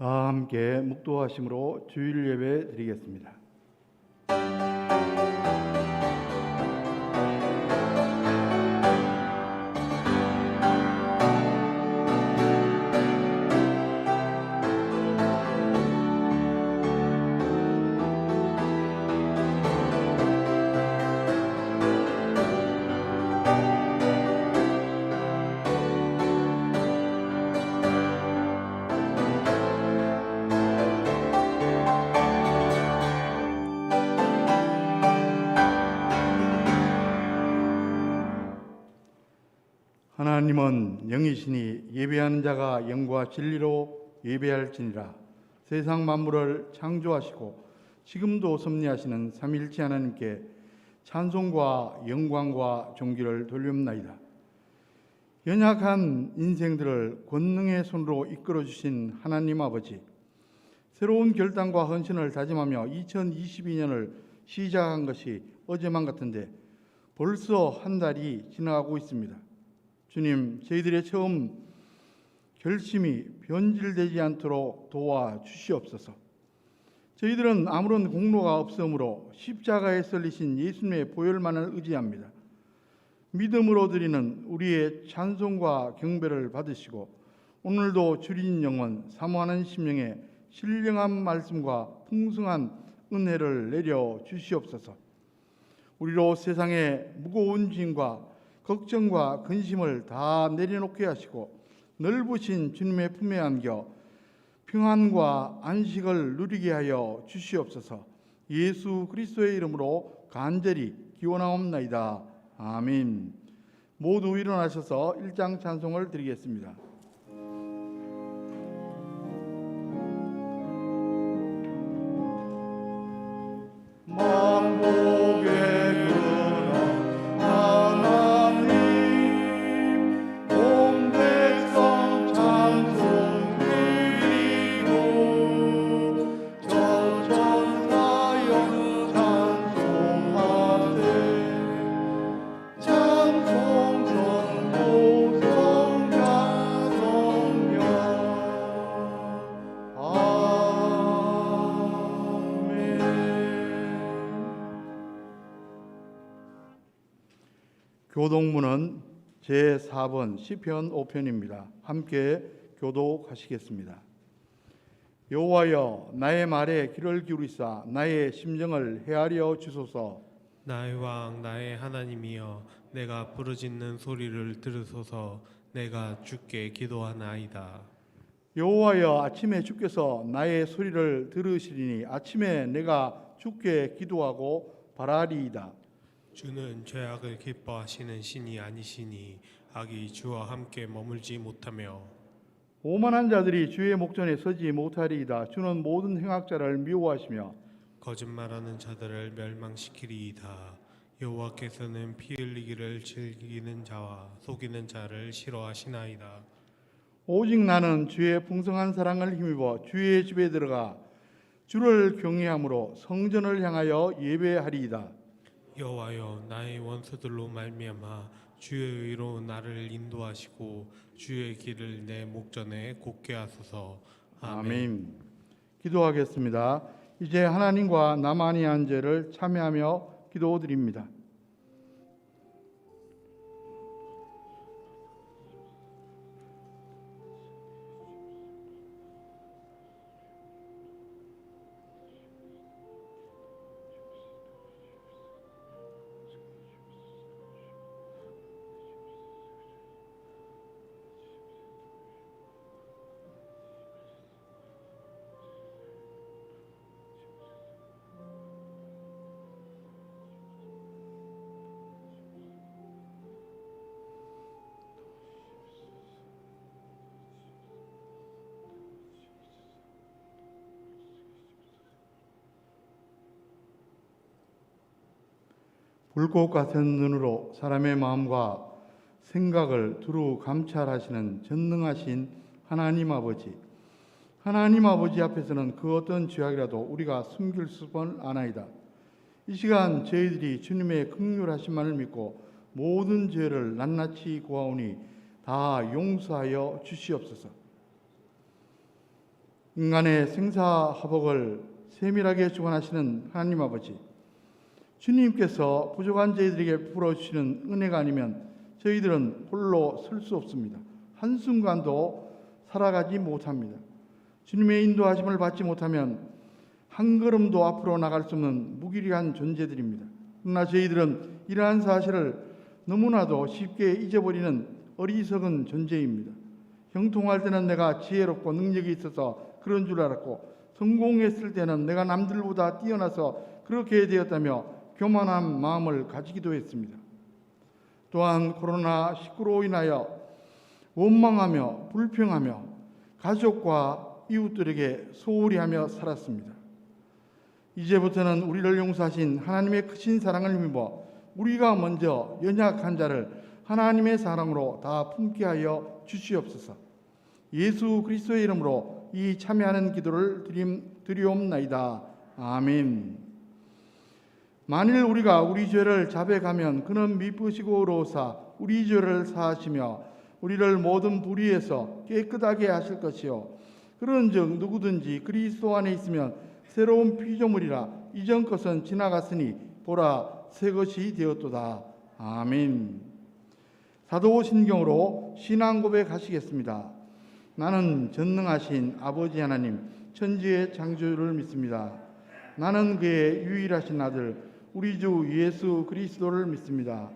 다 함께 묵도하심으로 주일 예배 드리겠습니다. 하나님은 영이시니 예배하는 자가 영과 진리로 예배할지니라. 세상 만물을 창조하시고 지금도 섭리하시는 삼위일체 하나님께 찬송과 영광과 존귀를 돌리옵나이다. 연약한 인생들을 권능의 손으로 이끌어주신 하나님 아버지, 새로운 결단과 헌신을 다짐하며 2022년을 시작한 것이 어제만 같은데 벌써 한 달이 지나가고 있습니다. 주님, 저희들의 처음 결심이 변질되지 않도록 도와주시옵소서. 저희들은 아무런 공로가 없으므로 십자가에 썰리신 예수님의 보혈만을 의지합니다. 믿음으로 드리는 우리의 찬송과 경배를 받으시고 오늘도 주린 영혼 사모하는 심령에 신령한 말씀과 풍성한 은혜를 내려 주시옵소서. 우리로 세상의 무거운 짐과 걱정과 근심을 다 내려놓게 하시고 넓으신 주님의 품에 안겨 평안과 안식을 누리게 하여 주시옵소서. 예수 그리스도의 이름으로 간절히 기원하옵나이다. 아멘. 모두 일어나셔서 일장 찬송을 드리겠습니다. 교동문은 제4번 시편 5편입니다. 함께 교독하시겠습니다. 여호와여, 나의 말에 귀를 기울이사 나의 심정을 헤아려 주소서. 나의 왕 나의 하나님이여, 내가 부르짖는 소리를 들으소서. 내가 주께 기도하나이다. 여호와여, 아침에 주께서 나의 소리를 들으시리니 아침에 내가 주께 기도하고 바라리이다. 주는 죄악을 기뻐하시는 신이 아니시니 악이 주와 함께 머물지 못하며 오만한 자들이 주의 목전에 서지 못하리이다. 주는 모든 행악자를 미워하시며 거짓말하는 자들을 멸망시키리이다. 여호와께서는 피 흘리기를 즐기는 자와 속이는 자를 싫어하시나이다. 오직 나는 주의 풍성한 사랑을 힘입어 주의 집에 들어가 주를 경외함으로 성전을 향하여 예배하리이다. 여호와여, 나의 원수들로 말미암아 주의 의로 나를 인도하시고 주의 길을 내 목전에 곧게 하소서. 아멘. 기도하겠습니다. 이제 하나님과 나만이 한 죄를 참회하며 기도드립니다. 불꽃 같은 눈으로 사람의 마음과 생각을 두루 감찰하시는 전능하신 하나님 아버지, 하나님 아버지 앞에서는 그 어떤 죄악이라도 우리가 숨길 수는 아나이다. 이 시간 저희들이 주님의 긍휼하심만을 믿고 모든 죄를 낱낱이 구하오니 다 용서하여 주시옵소서. 인간의 생사화복을 세밀하게 주관하시는 하나님 아버지, 주님께서 부족한 저희들에게 베풀어 주시는 은혜가 아니면 저희들은 홀로 설 수 없습니다. 한순간도 살아가지 못합니다. 주님의 인도하심을 받지 못하면 한 걸음도 앞으로 나갈 수 없는 무기력한 존재들입니다. 그러나 저희들은 이러한 사실을 너무나도 쉽게 잊어버리는 어리석은 존재입니다. 형통할 때는 내가 지혜롭고 능력이 있어서 그런 줄 알았고, 성공했을 때는 내가 남들보다 뛰어나서 그렇게 되었다며 교만한 마음을 가지기도 했습니다. 또한 코로나19로 인하여 원망하며 불평하며 가족과 이웃들에게 소홀히 하며 살았습니다. 이제부터는 우리를 용서하신 하나님의 크신 사랑을 힘입어 우리가 먼저 연약한 자를 하나님의 사랑으로 다 품게 하여 주시옵소서. 예수 그리스도의 이름으로 이 참여하는 기도를 드리옵나이다. 아멘. 만일 우리가 우리 죄를 자백하면 그는 미쁘시고 의로우사 우리 죄를 사하시며 우리를 모든 불의에서 깨끗하게 하실 것이요, 그런즉 누구든지 그리스도 안에 있으면 새로운 피조물이라 이전 것은 지나갔으니 보라 새 것이 되었도다. 아멘. 사도신경으로 신앙 고백하시겠습니다. 나는 전능하신 아버지 하나님 천지의 창조주를 믿습니다. 나는 그의 유일하신 아들 우리 주 예수 그리스도를 믿습니다.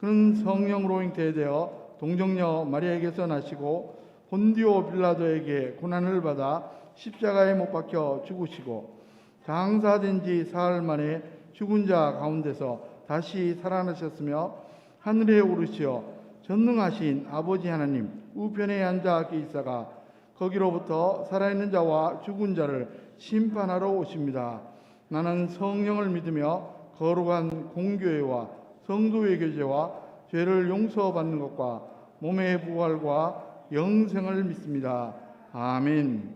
그는 성령으로 잉태되어 동정녀 마리아에게서 나시고 본디오 빌라도에게 고난을 받아 십자가에 못 박혀 죽으시고 장사된 지 사흘 만에 죽은 자 가운데서 다시 살아나셨으며 하늘에 오르시어 전능하신 아버지 하나님 우편에 앉아 계시다가 거기로부터 살아있는 자와 죽은 자를 심판하러 오십니다. 나는 성령을 믿으며 거룩한 공교회와 성도의 교제와 죄를 용서받는 것과 몸의 부활과 영생을 믿습니다. 아멘.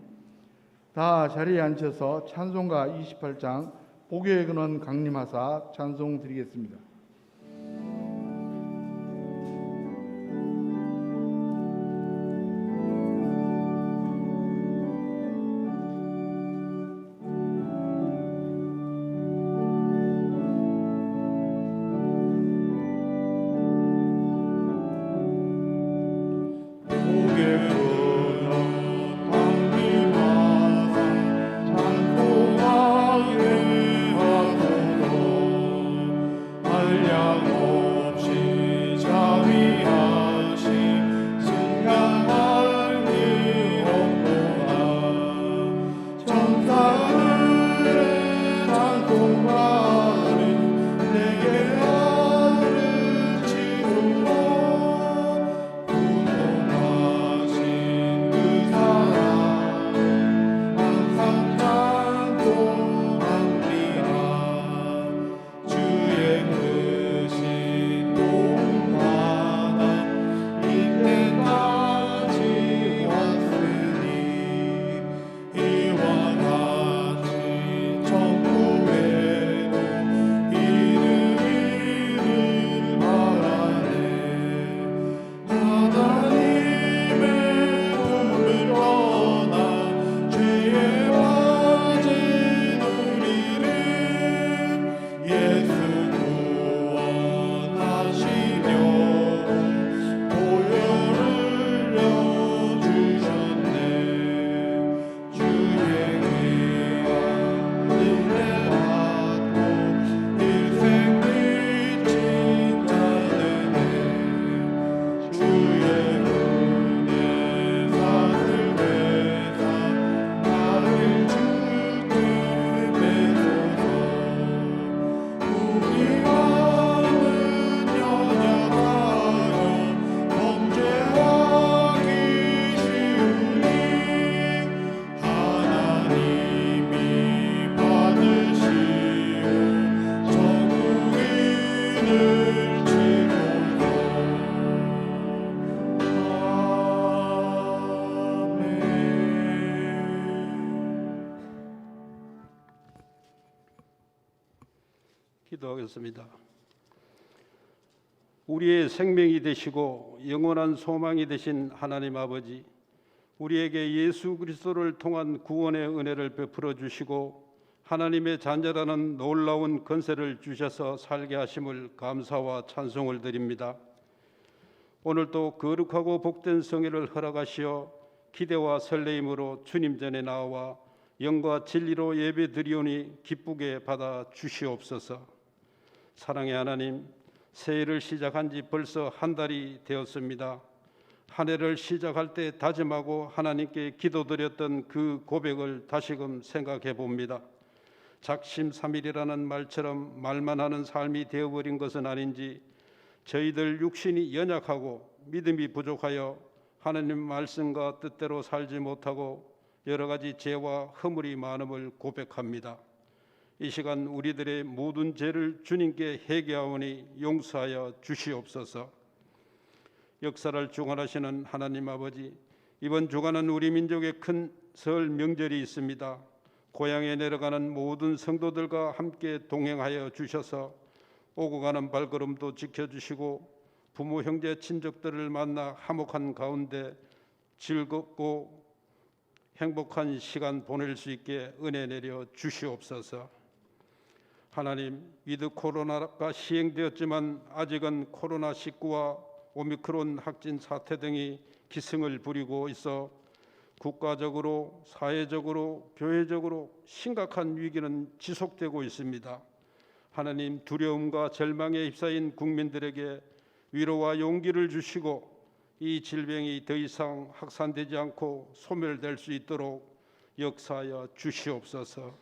다 자리에 앉혀서 찬송가 28장 복의 근원 강림하사 찬송 드리겠습니다. 기도하겠습니다. 우리의 생명이 되시고 영원한 소망이 되신 하나님 아버지, 우리에게 예수 그리스도를 통한 구원의 은혜를 베풀어 주시고 하나님의 자녀라는 놀라운 권세를 주셔서 살게 하심을 감사와 찬송을 드립니다. 오늘도 거룩하고 복된 성회를 허락하시어 기대와 설레임으로 주님 전에 나와 영과 진리로 예배드리오니 기쁘게 받아 주시옵소서. 사랑의 하나님, 새해를 시작한 지 벌써 한 달이 되었습니다. 한 해를 시작할 때 다짐하고 하나님께 기도드렸던 그 고백을 다시금 생각해 봅니다. 작심삼일이라는 말처럼 말만 하는 삶이 되어버린 것은 아닌지, 저희들 육신이 연약하고 믿음이 부족하여 하나님 말씀과 뜻대로 살지 못하고 여러 가지 죄와 허물이 많음을 고백합니다. 이 시간 우리들의 모든 죄를 주님께 회개하오니 용서하여 주시옵소서. 역사를 주관하시는 하나님 아버지, 이번 주간은 우리 민족의 큰 설 명절이 있습니다. 고향에 내려가는 모든 성도들과 함께 동행하여 주셔서 오고 가는 발걸음도 지켜주시고 부모 형제 친족들을 만나 화목한 가운데 즐겁고 행복한 시간 보낼 수 있게 은혜 내려 주시옵소서. 하나님, 위드 코로나가 시행되었지만 아직은 코로나19와 오미크론 확진 사태 등이 기승을 부리고 있어 국가적으로, 사회적으로, 교회적으로 심각한 위기는 지속되고 있습니다. 하나님, 두려움과 절망에 휩싸인 국민들에게 위로와 용기를 주시고 이 질병이 더 이상 확산되지 않고 소멸될 수 있도록 역사하여 주시옵소서.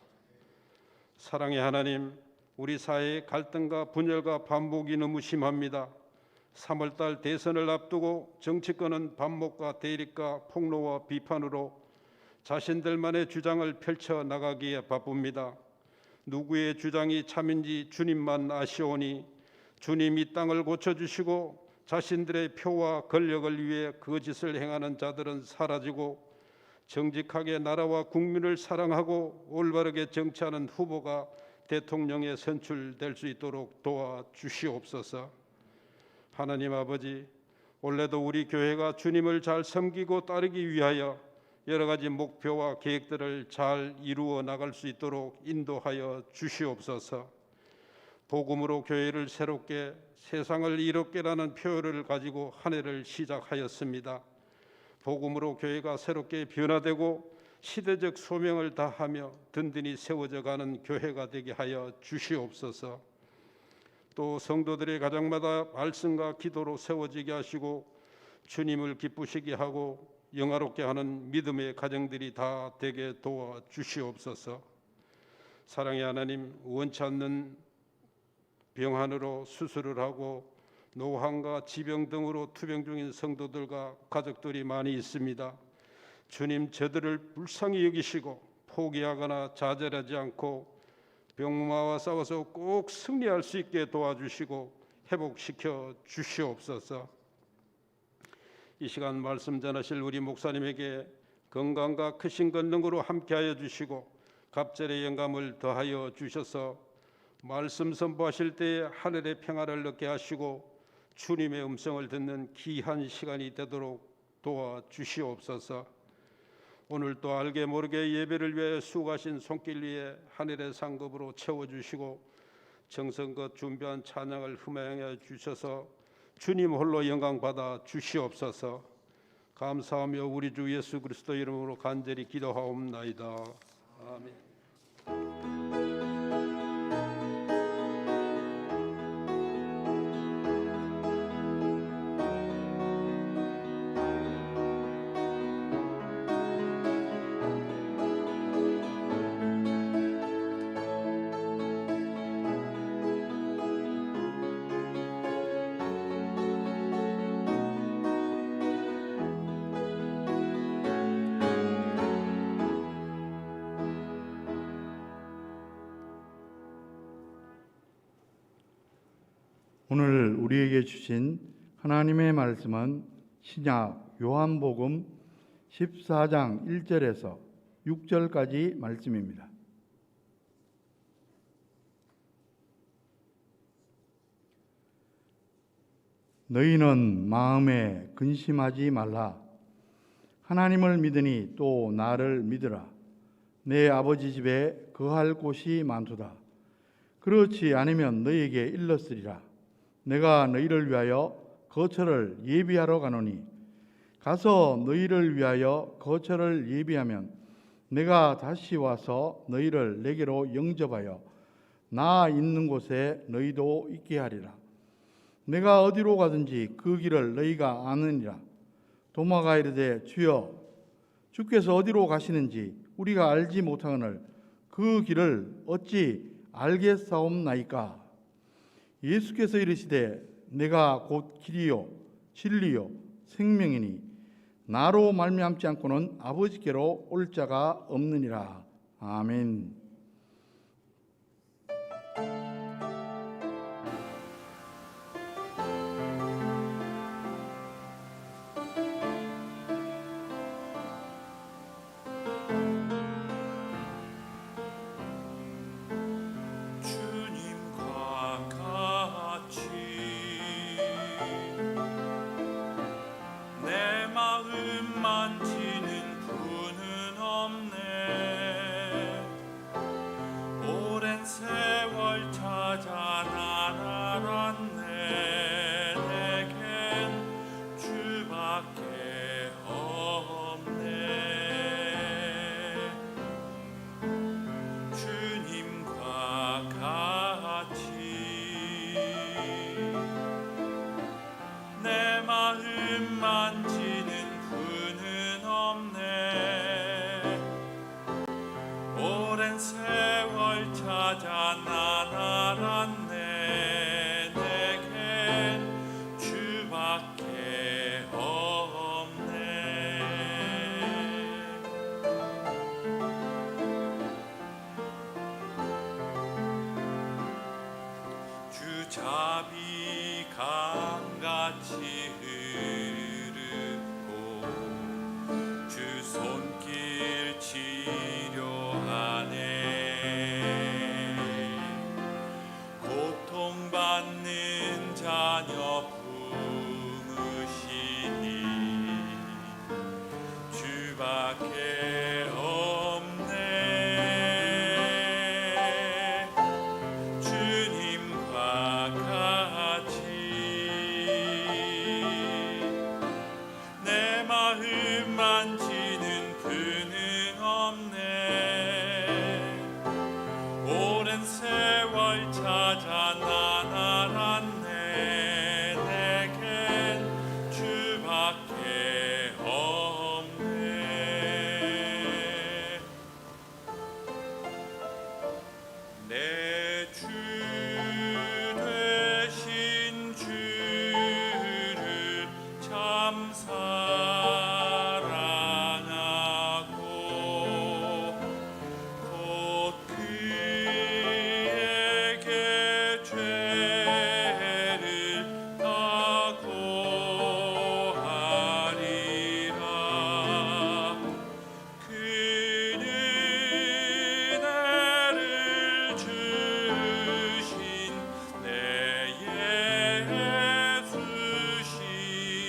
사랑의 하나님, 우리 사회의 갈등과 분열과 반목이 너무 심합니다. 3월달 대선을 앞두고 정치권은 반목과 대립과 폭로와 비판으로 자신들만의 주장을 펼쳐 나가기에 바쁩니다. 누구의 주장이 참인지 주님만 아시오니 주님 이 땅을 고쳐주시고 자신들의 표와 권력을 위해 거짓을 행하는 자들은 사라지고 정직하게 나라와 국민을 사랑하고 올바르게 정치하는 후보가 대통령에 선출될 수 있도록 도와주시옵소서. 하나님 아버지, 올해도 우리 교회가 주님을 잘 섬기고 따르기 위하여 여러 가지 목표와 계획들을 잘 이루어 나갈 수 있도록 인도하여 주시옵소서. 복음으로 교회를 새롭게, 세상을 이롭게라는 표현을 가지고 한 해를 시작하였습니다. 복음으로 교회가 새롭게 변화되고 시대적 소명을 다하며 든든히 세워져 가는 교회가 되게 하여 주시옵소서. 또 성도들의 가정마다 말씀과 기도로 세워지게 하시고 주님을 기쁘시게 하고 영화롭게 하는 믿음의 가정들이 다 되게 도와주시옵소서. 사랑의 하나님, 원치 않는 병환으로 수술을 하고 노환과 지병 등으로 투병 중인 성도들과 가족들이 많이 있습니다. 주님, 저들을 불쌍히 여기시고 포기하거나 좌절하지 않고 병마와 싸워서 꼭 승리할 수 있게 도와주시고 회복시켜 주시옵소서. 이 시간 말씀 전하실 우리 목사님에게 건강과 크신 권능으로 함께하여 주시고 갑절의 영감을 더하여 주셔서 말씀 선포하실 때에 하늘의 평화를 얻게 하시고 주님의 음성을 듣는 귀한 시간이 되도록 도와주시옵소서. 오늘 또 알게 모르게 예배를 위해 수고하신 손길 위에 하늘의 상급으로 채워주시고 정성껏 준비한 찬양을 흠양해 주셔서 주님 홀로 영광 받아 주시옵소서. 감사하며 우리 주 예수 그리스도 이름으로 간절히 기도하옵나이다. 아멘. 오늘 우리에게 주신 하나님의 말씀은 신약 요한복음 14장 1절에서 6절까지 말씀입니다. 너희는 마음에 근심하지 말라. 하나님을 믿으니 또 나를 믿으라. 내 아버지 집에 거할 곳이 많도다. 그렇지 않으면 너희에게 일렀으리라. 내가 너희를 위하여 거처를 예비하러 가노니 가서 너희를 위하여 거처를 예비하면 내가 다시 와서 너희를 내게로 영접하여 나 있는 곳에 너희도 있게 하리라. 내가 어디로 가든지 그 길을 너희가 아느니라. 도마가 이르되 주여 주께서 어디로 가시는지 우리가 알지 못하거늘 그 길을 어찌 알겠사옵나이까. 예수께서 이르시되 내가 곧 길이요 진리요 생명이니 나로 말미암지 않고는 아버지께로 올 자가 없느니라. 아멘. 주님과 같이 내 마음 만지는 분은 없네. 오랜 세월 찾아 날 알았네. 내겐 주밖에 없네. 주님과 같이 내 마음 만지는 분은 없네. 오랜 세월 찾아 난 알았네. 내겐 주밖에 없네. 주 자비 강같이 흐르고 주 손길 치료하네. 고통받는 자녀 품으시니 주밖에 없네. 주님과 같이 내 마음 만지는 그는 없네. 오랜 세월 찾아 난 알았네. 내겐 주밖에 없네. 내 주 되신 주를 참 사랑하고 곧 그에게 죄를 다 고하리라. 그는 은혜를 주신 내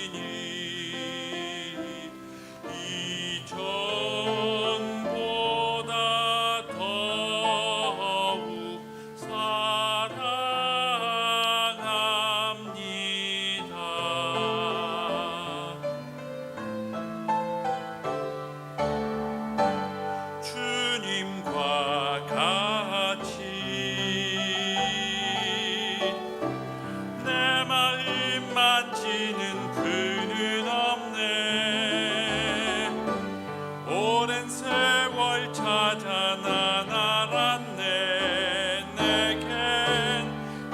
예수시니 이전보다 더욱 사랑합니다. 주님과 같이 내 마음 만지는 그는 없네. 오랜 세월 찾아 난 알았네. 내겐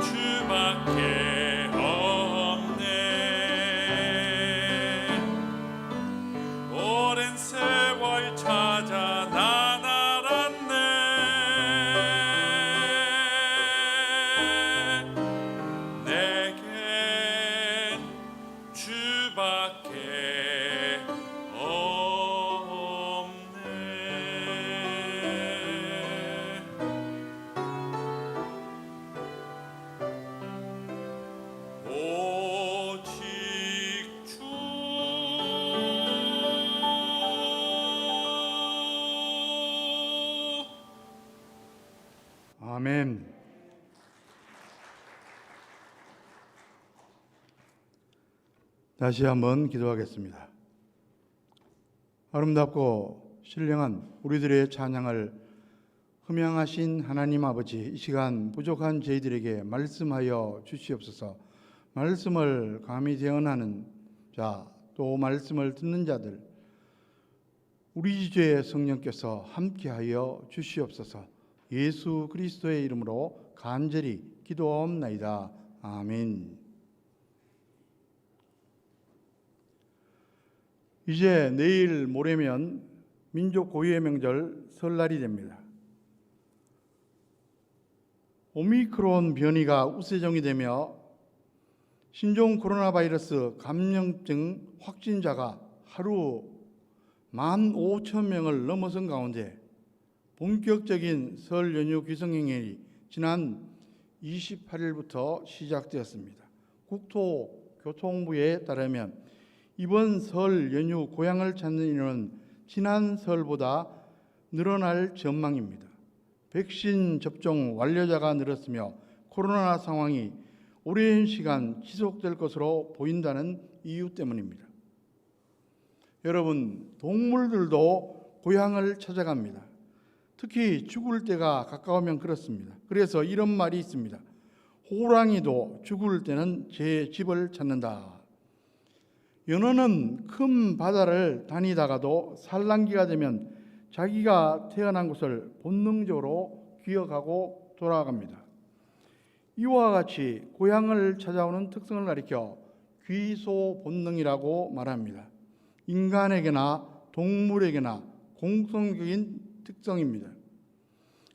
주밖에 없네. 오랜 세월 찾아 난 알았네. 내겐 주밖에 없네. 오직 주 아멘. 다시 한번 기도하겠습니다. 아름답고 신령한 우리들의 찬양을 흠양하신 하나님 아버지, 이 시간 부족한 저희들에게 말씀하여 주시옵소서. 말씀을 감히 대언하는 자, 또 말씀을 듣는 자들, 우리 주의 성령께서 함께하여 주시옵소서. 예수 그리스도의 이름으로 간절히 기도하옵나이다. 아멘. 이제 내일 모레면 민족 고유의 명절 설날이 됩니다. 오미크론 변이가 우세종이 되며 신종 코로나 바이러스 감염증 확진자가 하루 15,000명을 넘어선 가운데 본격적인 설 연휴 귀성행렬이 지난 28일부터 시작되었습니다. 국토교통부에 따르면 이번 설 연휴 고향을 찾는 인원은 지난 설보다 늘어날 전망입니다. 백신 접종 완료자가 늘었으며 코로나 상황이 오랜 시간 지속될 것으로 보인다는 이유 때문입니다. 여러분, 동물들도 고향을 찾아갑니다. 특히 죽을 때가 가까우면 그렇습니다. 그래서 이런 말이 있습니다. 호랑이도 죽을 때는 제 집을 찾는다. 연어는 큰 바다를 다니다가도 산란기가 되면 자기가 태어난 곳을 본능적으로 기억하고 돌아갑니다. 이와 같이 고향을 찾아오는 특성을 가리켜 귀소 본능이라고 말합니다. 인간에게나 동물에게나 공통적인 특성입니다.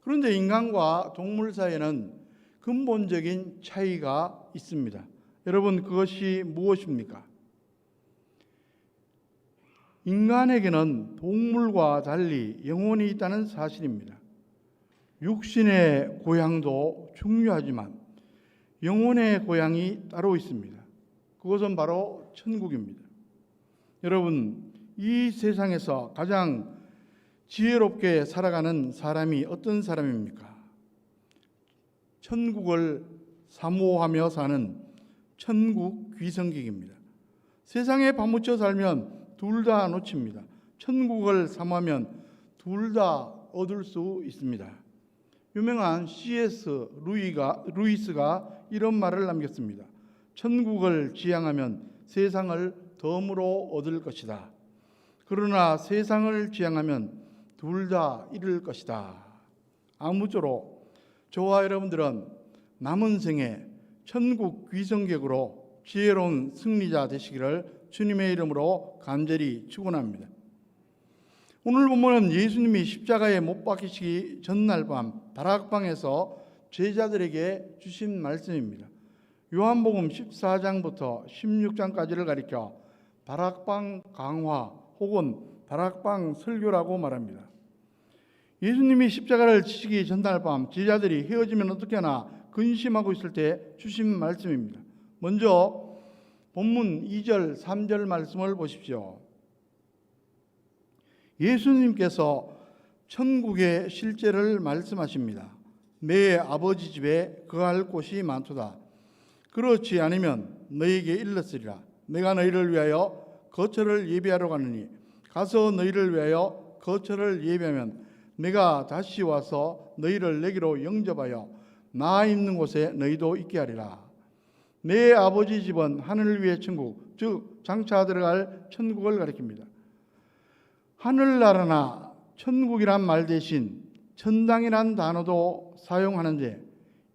그런데 인간과 동물 사이에는 근본적인 차이가 있습니다. 여러분, 그것이 무엇입니까? 인간에게는 동물과 달리 영혼이 있다는 사실입니다. 육신의 고향도 중요하지만 영혼의 고향이 따로 있습니다. 그것은 바로 천국입니다. 여러분, 이 세상에서 가장 지혜롭게 살아가는 사람이 어떤 사람입니까? 천국을 사모하며 사는 천국 귀성객입니다. 세상에 파묻혀 살면 둘 다 놓칩니다. 천국을 사모하면 둘 다 얻을 수 있습니다. 유명한 C.S. 루이스가 이런 말을 남겼습니다. 천국을 지향하면 세상을 덤으로 얻을 것이다. 그러나 세상을 지향하면 둘 다 잃을 것이다. 아무쪼록 저와 여러분들은 남은 생에 천국 귀성객으로 지혜로운 승리자 되시기를 주님의 이름으로 간절히 축원합니다. 오늘 본문은 예수님이 십자가에 못 박히시기 전날 밤 다락방에서 제자들에게 주신 말씀입니다. 요한복음 14장부터 16장까지를 가리켜 다락방 강화 혹은 다락방 설교라고 말합니다. 예수님이 십자가를 지시기 전날 밤 제자들이 헤어지면 어떻게 하나 근심하고 있을 때 주신 말씀입니다. 먼저 본문 2절, 3절 말씀을 보십시오. 예수님께서 천국의 실제를 말씀하십니다. 내 아버지 집에 거할 곳이 많도다. 그렇지 않으면 너희에게 일렀으리라. 내가 너희를 위하여 거처를 예비하러 가느니 가서 너희를 위하여 거처를 예비하면 내가 다시 와서 너희를 내게로 영접하여 나 있는 곳에 너희도 있게 하리라. 내 아버지 집은 하늘 위의 천국, 즉 장차 들어갈 천국을 가리킵니다. 하늘나라나 천국이란 말 대신 천당이란 단어도 사용하는데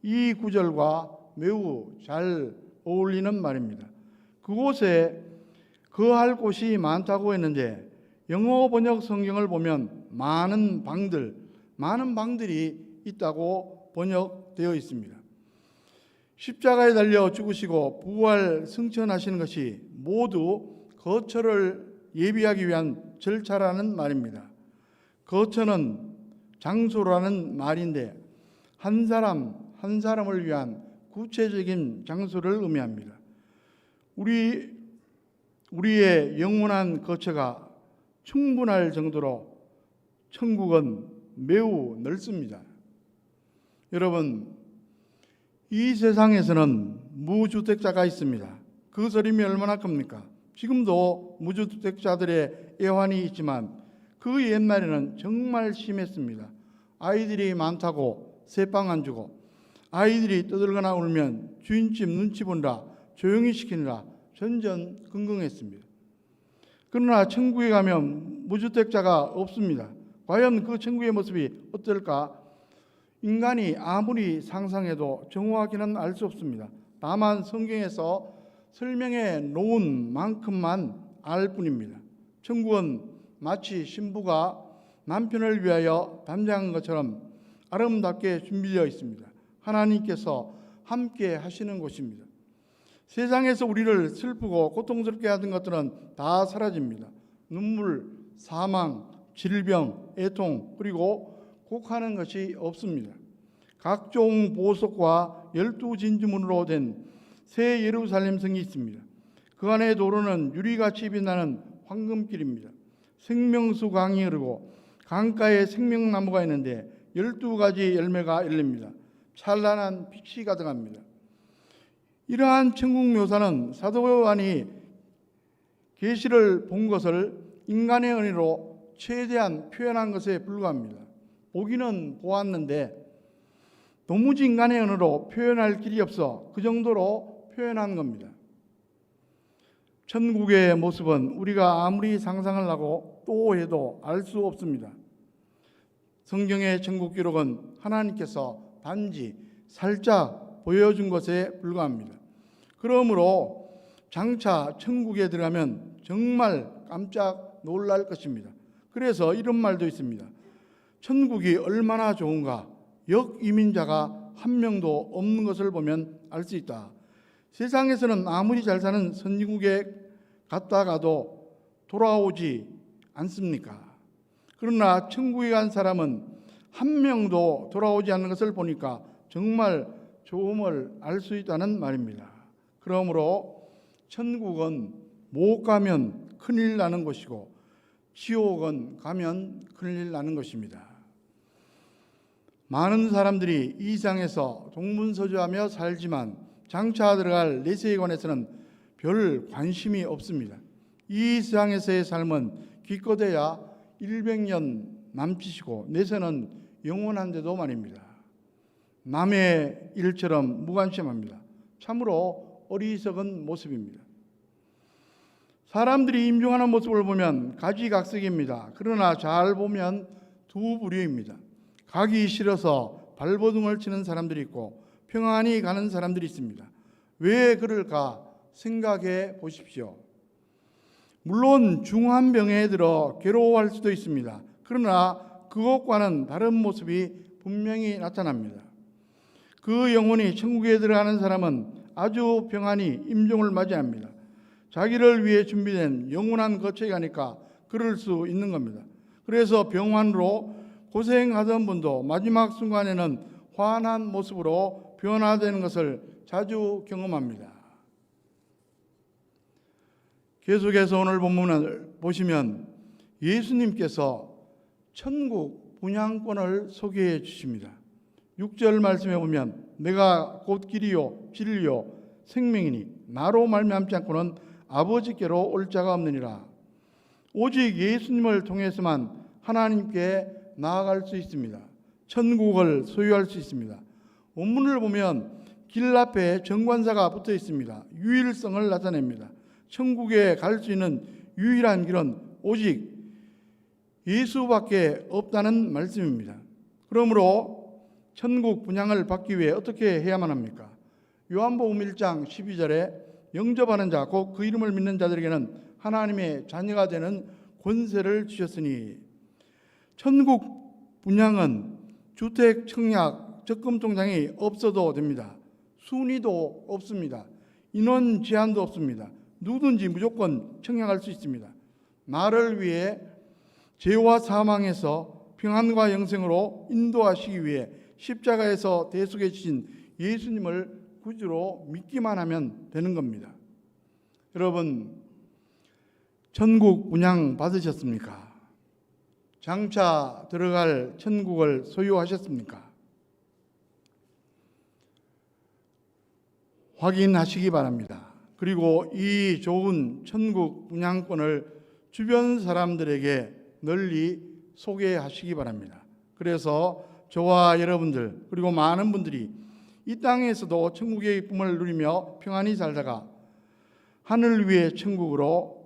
이 구절과 매우 잘 어울리는 말입니다. 그곳에 거할 곳이 많다고 했는데 영어 번역 성경을 보면 많은 방들이 있다고 번역되어 있습니다. 십자가에 달려 죽으시고 부활 승천하시는 것이 모두 거처를 예비하기 위한 절차라는 말입니다. 거처는 장소라는 말인데 한 사람을 위한 구체적인 장소를 의미합니다. 우리의 영원한 거처가 충분할 정도로 천국은 매우 넓습니다. 여러분, 이 세상에서는 무주택자가 있습니다. 그 소림이 얼마나 큽니까? 지금도 무주택자들의 애환이 있지만 그 옛날에는 정말 심했습니다. 아이들이 많다고 새빵 안 주고, 아이들이 떠들거나 울면 주인집 눈치 본다 조용히 시키느라 전전긍긍했습니다. 그러나 천국에 가면 무주택자가 없습니다. 과연 그 천국의 모습이 어떨까? 인간이 아무리 상상해도 정확히는 알 수 없습니다. 다만 성경에서 설명해 놓은 만큼만 알 뿐입니다. 천국은 마치 신부가 남편을 위하여 담장한 것처럼 아름답게 준비되어 있습니다. 하나님께서 함께 하시는 곳입니다. 세상에서 우리를 슬프고 고통스럽게 하던 것들은 다 사라집니다. 눈물, 사망, 질병, 애통, 그리고 곡하는 것이 없습니다. 각종 보석과 12진주문으로 된 새 예루살렘 성이 있습니다. 그 안의 도로는 유리같이 빛나는 황금길입니다. 생명수 강이 흐르고 강가에 생명나무가 있는데 12가지 열매가 열립니다. 찬란한 빛이 가득합니다. 이러한 천국 묘사는 사도 요한이 계시를 본 것을 인간의 은혜로 최대한 표현한 것에 불과합니다. 보기는 보았는데 도무지 인간의 언어로 표현할 길이 없어 그 정도로 표현한 겁니다. 천국의 모습은 우리가 아무리 상상을 하고 또 해도 알 수 없습니다. 성경의 천국 기록은 하나님께서 단지 살짝 보여준 것에 불과합니다. 그러므로 장차 천국에 들어가면 정말 깜짝 놀랄 것입니다. 그래서 이런 말도 있습니다. 천국이 얼마나 좋은가, 역이민자가 한 명도 없는 것을 보면 알 수 있다. 세상에서는 아무리 잘 사는 선진국에 갔다가도 돌아오지 않습니까? 그러나 천국에 간 사람은 한 명도 돌아오지 않는 것을 보니까 정말 조음을 알 수 있다는 말입니다. 그러므로 천국은 못 가면 큰일 나는 곳이고 지옥은 가면 큰일 나는 것입니다. 많은 사람들이 이 세상에서 동문서주하며 살지만 장차 들어갈 내세관에서는 별 관심이 없습니다. 이 세상에서의 삶은 기껏해야 100년 남짓이고 내세는 영원한데도 말입니다. 남의 일처럼 무관심합니다. 참으로 어리석은 모습입니다. 사람들이 임종하는 모습을 보면 가지각색입니다. 그러나 잘 보면 두 부류입니다. 가기 싫어서 발버둥을 치는 사람들이 있고 평안히 가는 사람들이 있습니다. 왜 그럴까 생각해 보십시오. 물론 중한 병에 들어 괴로워할 수도 있습니다. 그러나 그것과는 다른 모습이 분명히 나타납니다. 그 영혼이 천국에 들어가는 사람은 아주 평안히 임종을 맞이합니다. 자기를 위해 준비된 영원한 거처에 가니까 그럴 수 있는 겁니다. 그래서 병환으로 고생하던 분도 마지막 순간에는 환한 모습으로 변화되는 것을 자주 경험합니다. 계속해서 오늘 본문을 보시면 예수님께서 천국 분향권을 소개해 주십니다. 6절 말씀에 보면 내가 곧 길이요 진리요 생명이니 나로 말미암지 않고는 아버지께로 올 자가 없느니라. 오직 예수님을 통해서만 하나님께 나아갈 수 있습니다. 천국을 소유할 수 있습니다. 원문을 보면 길 앞에 정관사가 붙어 있습니다. 유일성을 나타냅니다. 천국에 갈 수 있는 유일한 길은 오직 예수밖에 없다는 말씀입니다. 그러므로 천국 분향을 받기 위해 어떻게 해야만 합니까? 요한복음 1장 12절에 영접하는 자, 곧 그 이름을 믿는 자들에게는 하나님의 자녀가 되는 권세를 주셨으니, 천국 분향은 주택, 청약, 적금 통장이 없어도 됩니다. 순위도 없습니다. 인원 제한도 없습니다. 누구든지 무조건 청약할 수 있습니다. 나를 위해 죄와 사망에서 평안과 영생으로 인도하시기 위해 십자가에서 대속해 주신 예수님을 구주로 믿기만 하면 되는 겁니다. 여러분, 천국 분향 받으셨습니까? 장차 들어갈 천국을 소유하셨습니까? 확인하시기 바랍니다. 그리고 이 좋은 천국 분양권을 주변 사람들에게 널리 소개하시기 바랍니다. 그래서 저와 여러분들 그리고 많은 분들이 이 땅에서도 천국의 기쁨을 누리며 평안히 살다가 하늘 위의 천국으로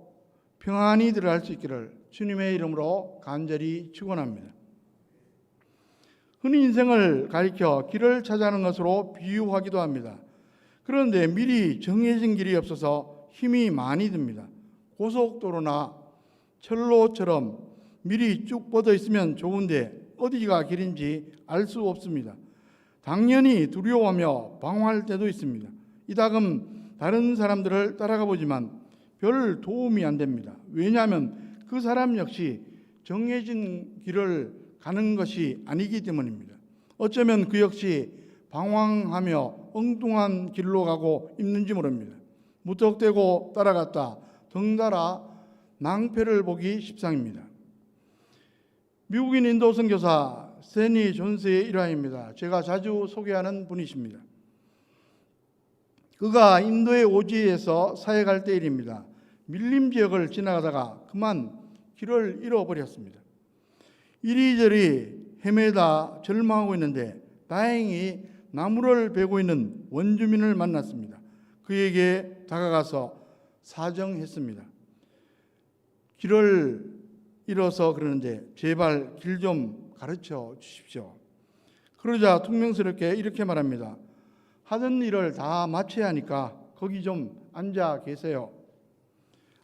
평안히 들어갈 수 있기를 주님의 이름으로 간절히 축원합니다. 흔히 인생을 가리켜 길을 찾아가는 것으로 비유하기도 합니다. 그런데 미리 정해진 길이 없어서 힘이 많이 듭니다. 고속도로나 철로처럼 미리 쭉 뻗어 있으면 좋은데 어디가 길인지 알 수 없습니다. 당연히 두려워하며 방황할 때도 있습니다. 이따금 다른 사람들을 따라가 보지만 별 도움이 안 됩니다. 왜냐하면 그 사람 역시 정해진 길을 가는 것이 아니기 때문입니다. 어쩌면 그 역시 방황하며 엉뚱한 길로 가고 있는지 모릅니다. 무턱대고 따라갔다 덩달아 낭패를 보기 십상입니다. 미국인 인도 선교사 세니 존스의 일화입니다. 제가 자주 소개하는 분이십니다. 그가 인도의 오지에서 사역할 때 일입니다. 밀림 지역을 지나가다가 그만 길을 잃어버렸습니다. 이리저리 헤매다 절망하고 있는데 다행히 나무를 베고 있는 원주민을 만났습니다. 그에게 다가가서 사정했습니다. 길을 잃어서 그러는데 제발 길 좀 가르쳐 주십시오. 그러자 퉁명스럽게 이렇게 말합니다. 하던 일을 다 마쳐야 하니까 거기 좀 앉아 계세요.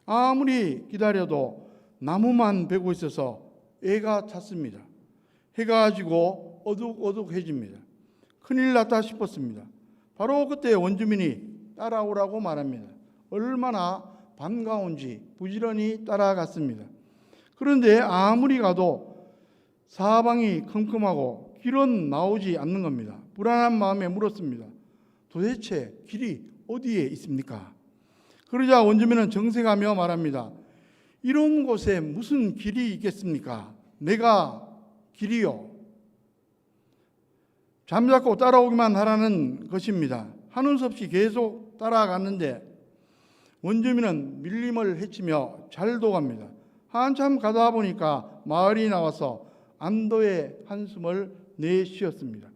아무리 기다려도 나무만 베고 있어서 애가 찼습니다. 해가 지고 어둑어둑해집니다. 큰일 났다 싶었습니다. 바로 그때 원주민이 따라오라고 말합니다. 얼마나 반가운지 부지런히 따라갔습니다. 그런데 아무리 가도 사방이 컴컴하고 길은 나오지 않는 겁니다. 불안한 마음에 물었습니다. 도대체 길이 어디에 있습니까? 그러자 원주민은 정색하며 말합니다. 이런 곳에 무슨 길이 있겠습니까? 내가 길이요. 잠자코 따라오기만 하라는 것입니다. 하는 수 없이 계속 따라갔는데 원주민은 밀림을 헤치며 잘도 갑니다. 한참 가다 보니까 마을이 나와서 안도의 한숨을 내쉬었습니다.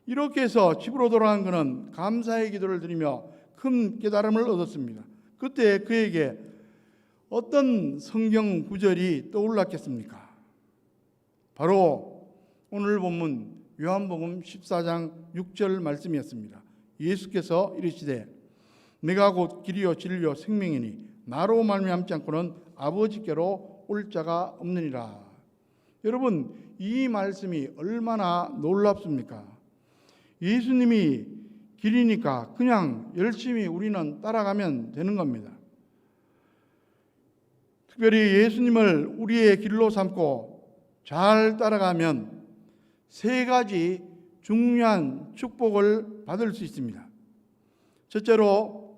이렇게 해서 집으로 돌아간 그는 감사의 기도를 드리며 큰 깨달음을 얻었습니다. 그때 그에게 어떤 성경 구절이 떠올랐겠습니까? 바로 오늘 본문 요한복음 14장 6절 말씀이었습니다. 예수께서 이르시되 내가 곧 길이요 진리요 생명이니 나로 말미암지 않고는 아버지께로 올 자가 없느니라. 여러분, 이 말씀이 얼마나 놀랍습니까? 예수님이 길이니까 그냥 열심히 우리는 따라가면 되는 겁니다. 특별히 예수님을 우리의 길로 삼고 잘 따라가면 세 가지 중요한 축복을 받을 수 있습니다. 첫째로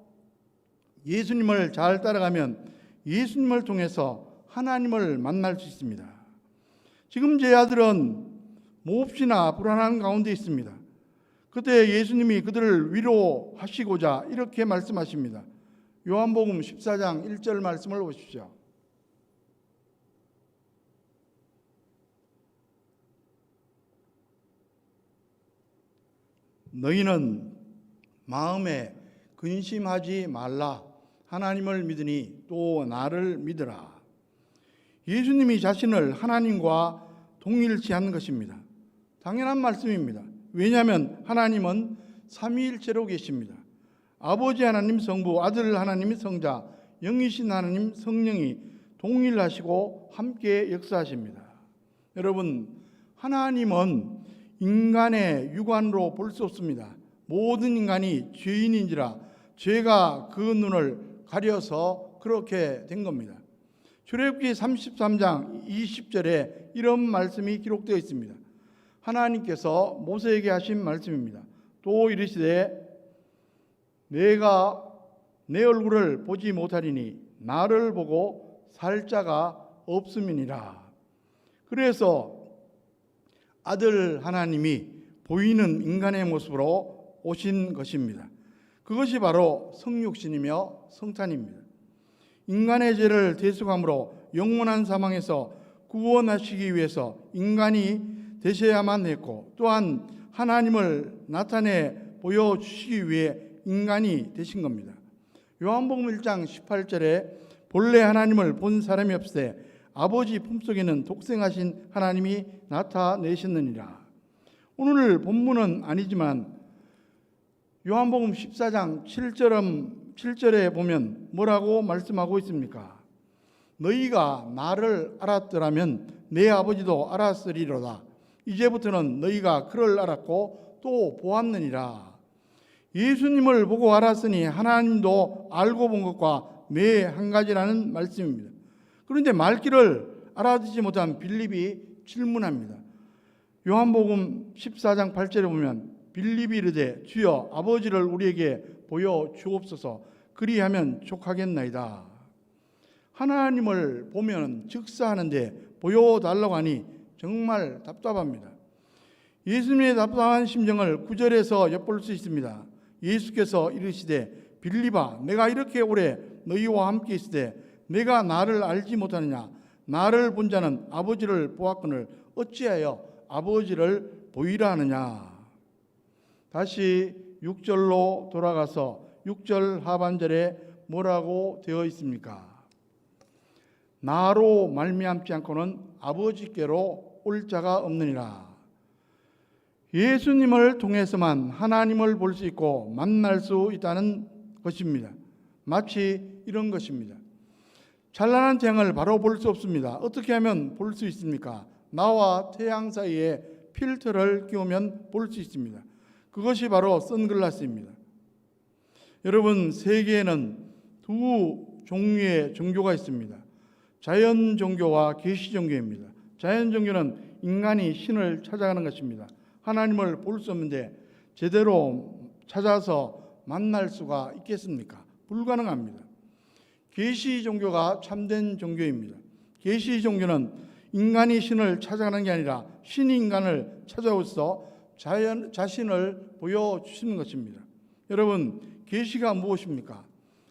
예수님을 잘 따라가면 예수님을 통해서 하나님을 만날 수 있습니다. 지금 제 아들은 몹시나 불안한 가운데 있습니다. 그때 예수님이 그들을 위로하시고자 이렇게 말씀하십니다. 요한복음 14장 1절 말씀을 보십시오. 너희는 마음에 근심하지 말라. 하나님을 믿으니 또 나를 믿으라. 예수님이 자신을 하나님과 동일시한 것입니다. 당연한 말씀입니다. 왜냐하면 하나님은 삼위일체로 계십니다. 아버지 하나님 성부, 아들 하나님 성자, 영이신 하나님 성령이 동일하시고 함께 역사하십니다. 여러분, 하나님은 인간의 육안으로 볼 수 없습니다. 모든 인간이 죄인인지라 죄가 그 눈을 가려서 그렇게 된 겁니다. 출애굽기 33장 20절에 이런 말씀이 기록되어 있습니다. 하나님께서 모세에게 하신 말씀입니다. 또 이르시되 내가 내 얼굴을 보지 못하리니 나를 보고 살 자가 없음이니라. 그래서 아들 하나님이 보이는 인간의 모습으로 오신 것입니다. 그것이 바로 성육신이며 성탄입니다. 인간의 죄를 대속함으로 영원한 사망에서 구원하시기 위해서 인간이 되셔야만 했고, 또한 하나님을 나타내 보여주시기 위해 인간이 되신 겁니다. 요한복음 1장 18절에 본래 하나님을 본 사람이 없으되 아버지 품속에는 독생하신 하나님이 나타내셨느니라. 오늘 본문은 아니지만 요한복음 14장 7절에 보면 뭐라고 말씀하고 있습니까? 너희가 나를 알았더라면 내 아버지도 알았으리로다. 이제부터는 너희가 그를 알았고 또 보았느니라. 예수님을 보고 알았으니 하나님도 알고 본 것과 매 한 가지라는 말씀입니다. 그런데 말귀를 알아듣지 못한 빌립이 질문합니다. 요한복음 14장 8절에 보면 빌립이 이르되 주여 아버지를 우리에게 보여 주옵소서, 그리하면 족하겠나이다. 하나님을 보면 즉사하는데 보여달라고 하니 정말 답답합니다. 예수님의 답답한 심정을 9절에서 엿볼 수 있습니다. 예수께서 이르시되 빌립아, 내가 이렇게 오래 너희와 함께 있으되 내가 나를 알지 못하느냐? 나를 본 자는 아버지를 보았거늘 어찌하여 아버지를 보이라 하느냐? 다시 6절로 돌아가서 6절 하반절에 뭐라고 되어 있습니까? 나로 말미암지 않고는 아버지께로 올 자가 없느니라. 예수님을 통해서만 하나님을 볼 수 있고 만날 수 있다는 것입니다. 마치 이런 것입니다. 찬란한 태양을 바로 볼 수 없습니다. 어떻게 하면 볼 수 있습니까? 나와 태양 사이에 필터를 끼우면 볼 수 있습니다. 그것이 바로 선글라스입니다. 여러분, 세계에는 두 종류의 종교가 있습니다. 자연 종교와 계시 종교입니다. 자연 종교는 인간이 신을 찾아가는 것입니다. 하나님을 볼 수 없는데 제대로 찾아서 만날 수가 있겠습니까? 불가능합니다. 계시 종교가 참된 종교입니다. 계시 종교는 인간이 신을 찾아가는 게 아니라 신이 인간을 찾아오서 자신을 보여주시는 것입니다. 여러분, 계시가 무엇입니까?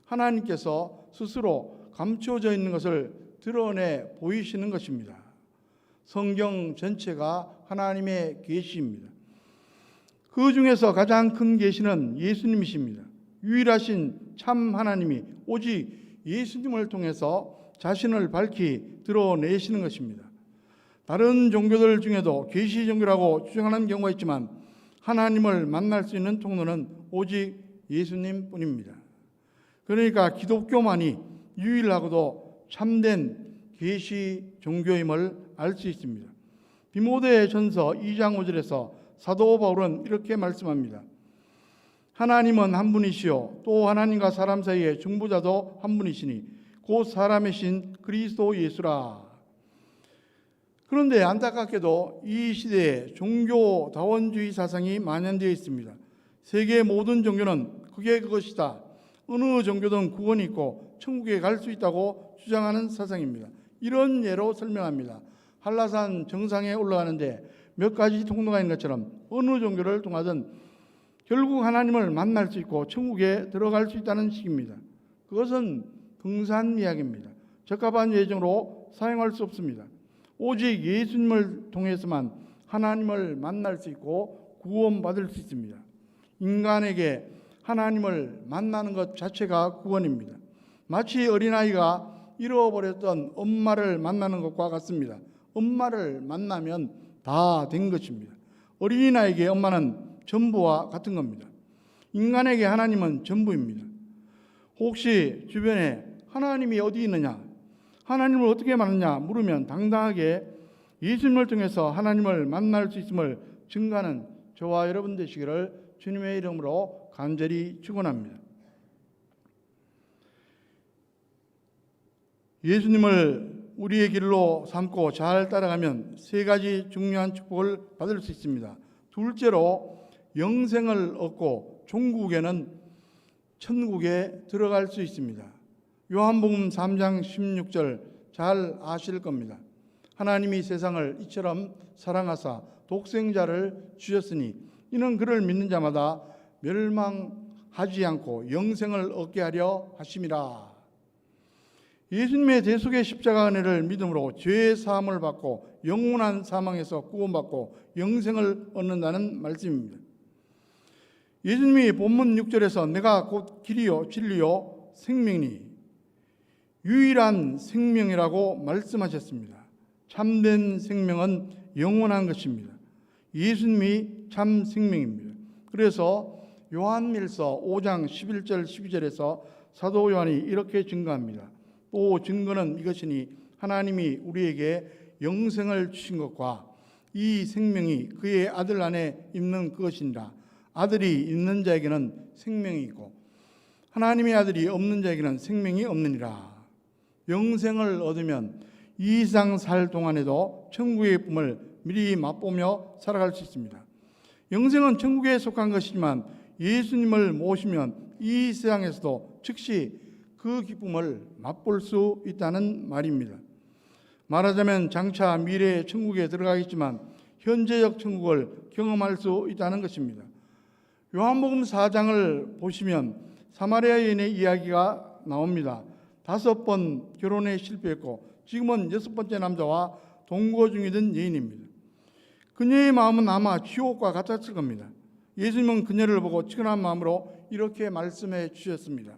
하나님께서 스스로 감춰져 있는 것을 드러내 보이시는 것입니다. 성경 전체가 하나님의 계시입니다. 그 중에서 가장 큰 계시는 예수님이십니다. 유일하신 참 하나님이 오직 예수님을 통해서 자신을 밝히 드러내시는 것입니다. 다른 종교들 중에도 계시 종교라고 주장하는 경우가 있지만 하나님을 만날 수 있는 통로는 오직 예수님뿐입니다. 그러니까 기독교만이 유일하고도 참된 계시 종교임을 알 수 있습니다. 디모데 전서 2장 5절에서 사도 바울은 이렇게 말씀합니다. 하나님은 한 분이시요 또 하나님과 사람 사이의 중보자도 한 분이시니 곧 사람의 신 그리스도 예수라. 그런데 안타깝게도 이 시대에 종교다원주의 사상이 만연되어 있습니다. 세계 모든 종교는 그게 그것이다. 어느 종교든 구원이 있고 천국에 갈 수 있다고 주장하는 사상입니다. 이런 예로 설명합니다. 한라산 정상에 올라가는데 몇 가지 통로가 있는 것처럼 어느 종교를 통하든 결국 하나님을 만날 수 있고 천국에 들어갈 수 있다는 식입니다. 그것은 등산 이야기입니다. 적합한 예정으로 사용할 수 없습니다. 오직 예수님을 통해서만 하나님을 만날 수 있고 구원받을 수 있습니다. 인간에게 하나님을 만나는 것 자체가 구원입니다. 마치 어린아이가 잃어버렸던 엄마를 만나는 것과 같습니다. 엄마를 만나면 다 된 것입니다. 어린아이에게 엄마는 전부와 같은 겁니다. 인간에게 하나님은 전부입니다. 혹시 주변에 하나님이 어디 있느냐, 하나님을 어떻게 만나냐 물으면 당당하게 예수님을 통해서 하나님을 만날 수 있음을 증거하는 저와 여러분 되시기를 주님의 이름으로 간절히 축원합니다. 예수님을 우리의 길로 삼고 잘 따라가면 세 가지 중요한 축복을 받을 수 있습니다. 둘째로 영생을 얻고 종국에는 천국에 들어갈 수 있습니다. 요한복음 3장 16절 잘 아실 겁니다. 하나님이 세상을 이처럼 사랑하사 독생자를 주셨으니 이는 그를 믿는 자마다 멸망하지 하지 않고 영생을 얻게 하려 하심이라. 예수님의 대속의 십자가 은혜를 믿음으로 죄의 사함을 받고 영원한 사망에서 구원받고 영생을 얻는다는 말씀입니다. 예수님이 본문 6절에서 내가 곧 길이요 진리요 생명이니 유일한 생명이라고 말씀하셨습니다. 참된 생명은 영원한 것입니다. 예수님이 참 생명입니다. 그래서 요한일서 5장 11절 12절에서 사도 요한이 이렇게 증거합니다. 또 증거는 이것이니 하나님이 우리에게 영생을 주신 것과 이 생명이 그의 아들 안에 있는 그것이니라. 아들이 있는 자에게는 생명이 있고 하나님의 아들이 없는 자에게는 생명이 없느니라. 영생을 얻으면 이 세상 살 동안에도 천국의 꿈을 미리 맛보며 살아갈 수 있습니다. 영생은 천국에 속한 것이지만 예수님을 모시면 이 세상에서도 즉시 그 기쁨을 맛볼 수 있다는 말입니다. 말하자면 장차 미래의 천국에 들어가겠지만 현재적 천국을 경험할 수 있다는 것입니다. 요한복음 4장을 보시면 사마리아 여인의 이야기가 나옵니다. 5번 결혼에 실패했고 지금은 6번째 남자와 동거 중이던 여인입니다. 그녀의 마음은 아마 지옥과 같았을 겁니다. 예수님은 그녀를 보고 치근한 마음으로 이렇게 말씀해 주셨습니다.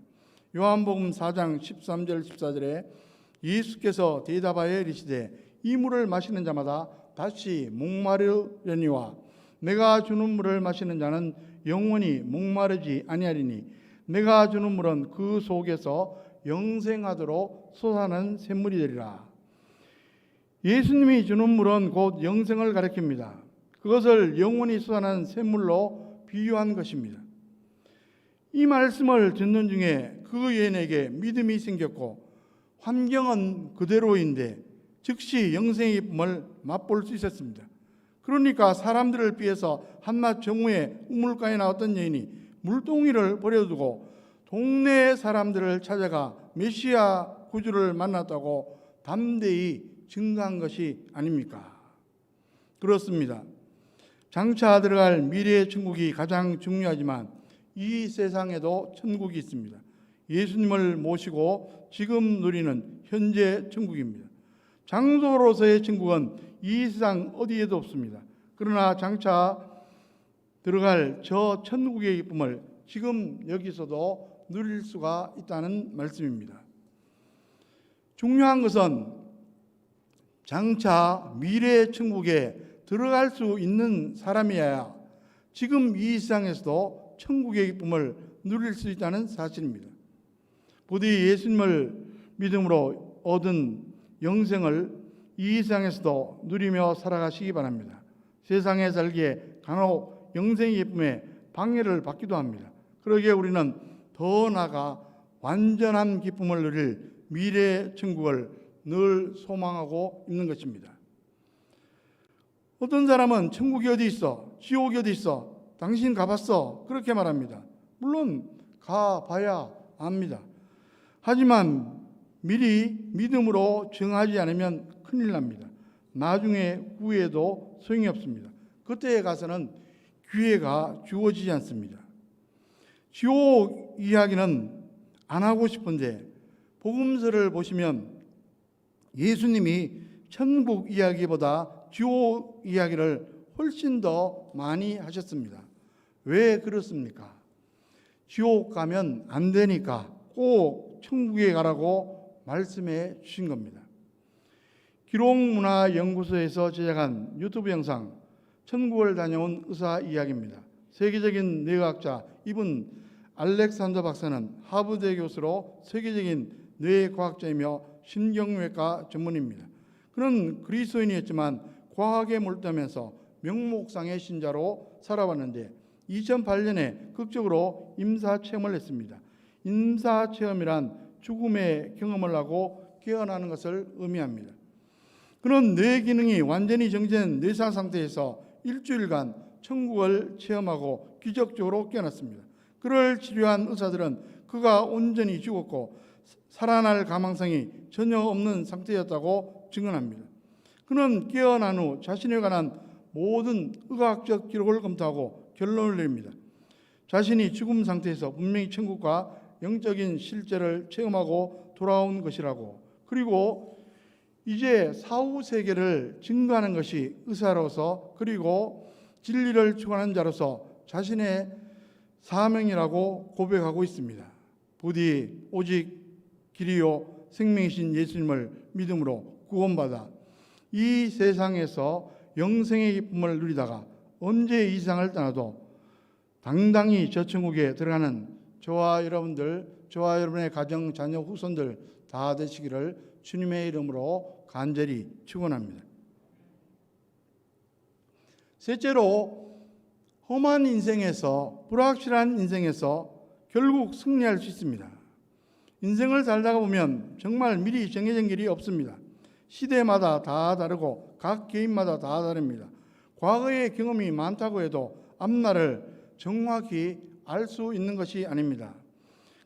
요한복음 4장 13절 14절에 예수께서 대답하여 이르시되 이 물을 마시는 자마다 다시 목마르려니와 내가 주는 물을 마시는 자는 영원히 목마르지 아니하리니 내가 주는 물은 그 속에서 영생하도록 솟아나는 샘물이 되리라. 예수님이 주는 물은 곧 영생을 가리킵니다. 그것을 영원히 솟아나는 샘물로 비유한 것입니다. 이 말씀을 듣는 중에 그 여인에게 믿음이 생겼고 환경은 그대로인데 즉시 영생의 기쁨을 맛볼 수 있었습니다. 그러니까 사람들을 피해서 한낮 정오에 우물가에 나왔던 여인이 물동이를 버려두고 동네 사람들을 찾아가 메시아 구주를 만났다고 담대히 증거한 것이 아닙니까? 그렇습니다. 장차 들어갈 미래의 천국이 가장 중요하지만 이 세상에도 천국이 있습니다. 예수님을 모시고 지금 누리는 현재 천국입니다. 장소로서의 천국은 이 세상 어디에도 없습니다. 그러나 장차 들어갈 저 천국의 기쁨을 지금 여기서도 누릴 수가 있다는 말씀입니다. 중요한 것은 장차 미래의 천국에 들어갈 수 있는 사람이어야 지금 이 세상에서도 천국의 기쁨을 누릴 수 있다는 사실입니다. 부디 예수님을 믿음으로 얻은 영생을 이 세상에서도 누리며 살아가시기 바랍니다. 세상에 살기에 간혹 영생의 기쁨에 방해를 받기도 합니다. 그러기에 우리는 더 나아가 완전한 기쁨을 누릴 미래의 천국을 늘 소망하고 있는 것입니다. 어떤 사람은 천국이 어디 있어? 지옥이 어디 있어? 당신 가봤어? 그렇게 말합니다. 물론 가봐야 압니다. 하지만 미리 믿음으로 정하지 않으면 큰일 납니다. 나중에 후회도 소용이 없습니다. 그때에 가서는 기회가 주어지지 않습니다. 지옥 이야기는 안 하고 싶은데 복음서를 보시면 예수님이 천국 이야기보다 지옥 이야기를 훨씬 더 많이 하셨습니다. 왜 그렇습니까? 지옥 가면 안 되니까 꼭 천국에 가라고 말씀해 주신 겁니다. 기록문화연구소에서 제작한 유튜브 영상 천국을 다녀온 의사 이야기입니다. 세계적인 뇌과학자 이분 알렉산더 박사는 하버드 교수로 세계적인 뇌과학자이며 신경외과 전문입니다. 그는 그리스도인이었지만 과학에 몰두하면서 명목상의 신자로 살아왔는데 2008년에 극적으로 임사체험을 했습니다. 임사체험이란 죽음의 경험을 하고 깨어나는 것을 의미합니다. 그는 뇌 기능이 완전히 정지된 뇌사 상태에서 일주일간 천국을 체험하고 기적적으로 깨어났습니다. 그를 치료한 의사들은 그가 온전히 죽었고 살아날 가망성이 전혀 없는 상태였다고 증언합니다. 그는 깨어난 후 자신에 관한 모든 의학적 기록을 검토하고 결론을 내립니다. 자신이 죽음 상태에서 분명히 천국과 영적인 실제를 체험하고 돌아온 것이라고, 그리고 이제 사후 세계를 증거하는 것이 의사로서 그리고 진리를 추구하는 자로서 자신의 사명이라고 고백하고 있습니다. 부디 오직 길이요 생명이신 예수님을 믿음으로 구원받아 이 세상에서 영생의 기쁨을 누리다가 언제 이 세상을 떠나도 당당히 저 천국에 들어가는 저와 여러분들, 저와 여러분의 가정, 자녀, 후손들 다 되시기를 주님의 이름으로 간절히 축원합니다. 셋째로, 험한 인생에서, 불확실한 인생에서 결국 승리할 수 있습니다. 인생을 살다가 보면 정말 미리 정해진 길이 없습니다. 시대마다 다 다르고 각 개인마다 다 다릅니다. 과거의 경험이 많다고 해도 앞날을 정확히 알 수 있는 것이 아닙니다.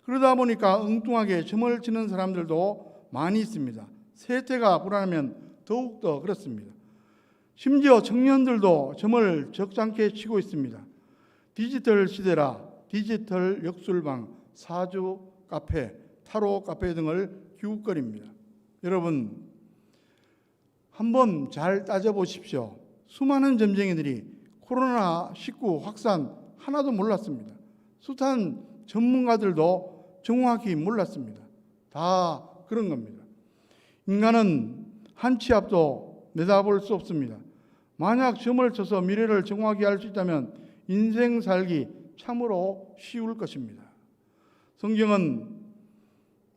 그러다 보니까 엉뚱하게 점을 치는 사람들도 많이 있습니다. 세태가 불안하면 더욱더 그렇습니다. 심지어 청년들도 점을 적잖게 치고 있습니다. 디지털 시대라 디지털 역술방, 사주 카페, 타로 카페 등을 기웃거립니다. 여러분, 한번 잘 따져보십시오. 수많은 점쟁이들이 코로나19 확산 하나도 몰랐습니다. 숱한 전문가들도 정확히 몰랐습니다. 다 그런 겁니다. 인간은 한 치 앞도 내다볼 수 없습니다. 만약 점을 쳐서 미래를 정확히 알 수 있다면 인생 살기 참으로 쉬울 것입니다. 성경은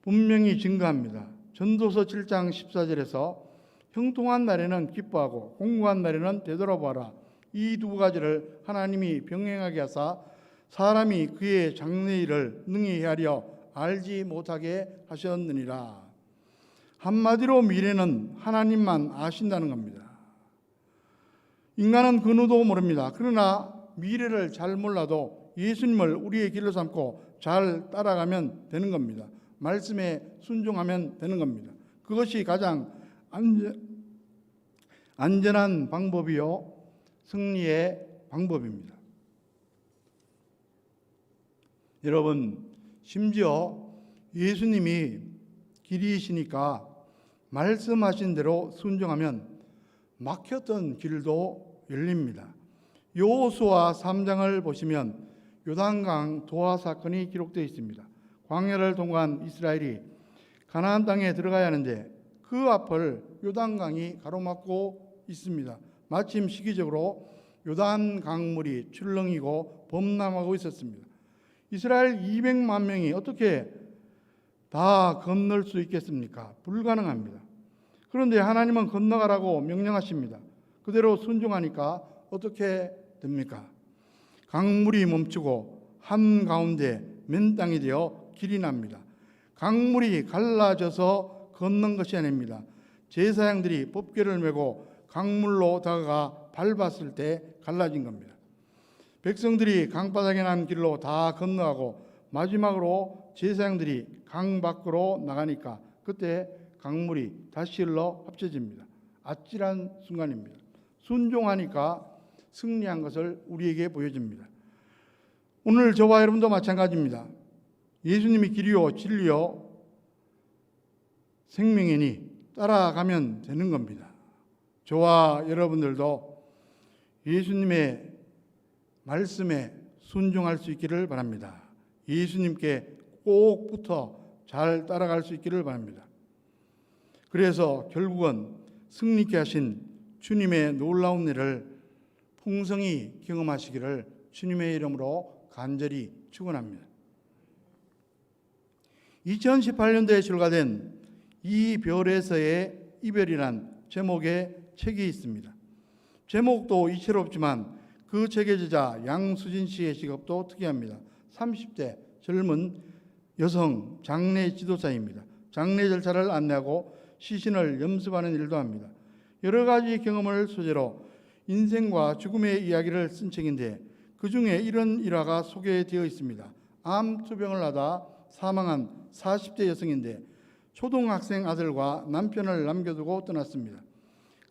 분명히 증거합니다. 전도서 7장 14절에서 형통한 날에는 기뻐하고 공고한 날에는 되돌아보아라. 이 두 가지를 하나님이 병행하게 하사 사람이 그의 장래일을 능히 헤아려 알지 못하게 하셨느니라. 한마디로 미래는 하나님만 아신다는 겁니다. 인간은 그 누도 모릅니다. 그러나 미래를 잘 몰라도 예수님을 우리의 길로 삼고 잘 따라가면 되는 겁니다. 말씀에 순종하면 되는 겁니다. 그것이 가장 안전한 방법이요 승리의 방법입니다. 여러분, 심지어 예수님이 길이시니까 말씀하신 대로 순종하면 막혔던 길도 열립니다. 여호수아 3장을 보시면 요단강 도하 사건이 기록되어 있습니다. 광야를 통과한 이스라엘이 가나안 땅에 들어가야 하는데 그 앞을 요단강이 가로막고 있습니다. 마침 시기적으로 요단 강물이 출렁이고 범람하고 있었습니다. 이스라엘 200만 명이 어떻게 다 건널 수 있겠습니까? 불가능합니다. 그런데 하나님은 건너가라고 명령하십니다. 그대로 순종하니까 어떻게 됩니까? 강물이 멈추고 한가운데 맨 땅이 되어 길이 납니다. 강물이 갈라져서 건넌 것이 아닙니다. 제사장들이 법궤를 메고 강물로 다가가 밟았을 때 갈라진 겁니다. 백성들이 강바닥에 난 길로 다 건너가고 마지막으로 제사장들이 강 밖으로 나가니까 그때 강물이 다시 흘러 합쳐집니다. 아찔한 순간입니다. 순종하니까 승리한 것을 우리에게 보여줍니다. 오늘 저와 여러분도 마찬가지입니다. 예수님이 길이요 진리요 생명이니 따라가면 되는 겁니다. 저와 여러분들도 예수님의 말씀에 순종할 수 있기를 바랍니다. 예수님께 꼭 붙어 잘 따라갈 수 있기를 바랍니다. 그래서 결국은 승리케 하신 주님의 놀라운 일을 풍성히 경험하시기를 주님의 이름으로 간절히 축원합니다. 2018년도에 출간된 이 별에서의 이별이란 제목의 책이 있습니다. 제목도 이채롭지만 그 책의 저자 양수진 씨의 직업도 특이합니다. 30대 젊은 여성 장례 지도사입니다. 장례 절차를 안내하고 시신을 염습하는 일도 합니다. 여러 가지 경험을 소재로 인생과 죽음의 이야기를 쓴 책인데 그 중에 이런 일화가 소개되어 있습니다. 암 투병을 하다 사망한 40대 여성인데 초등학생 아들과 남편을 남겨두고 떠났습니다.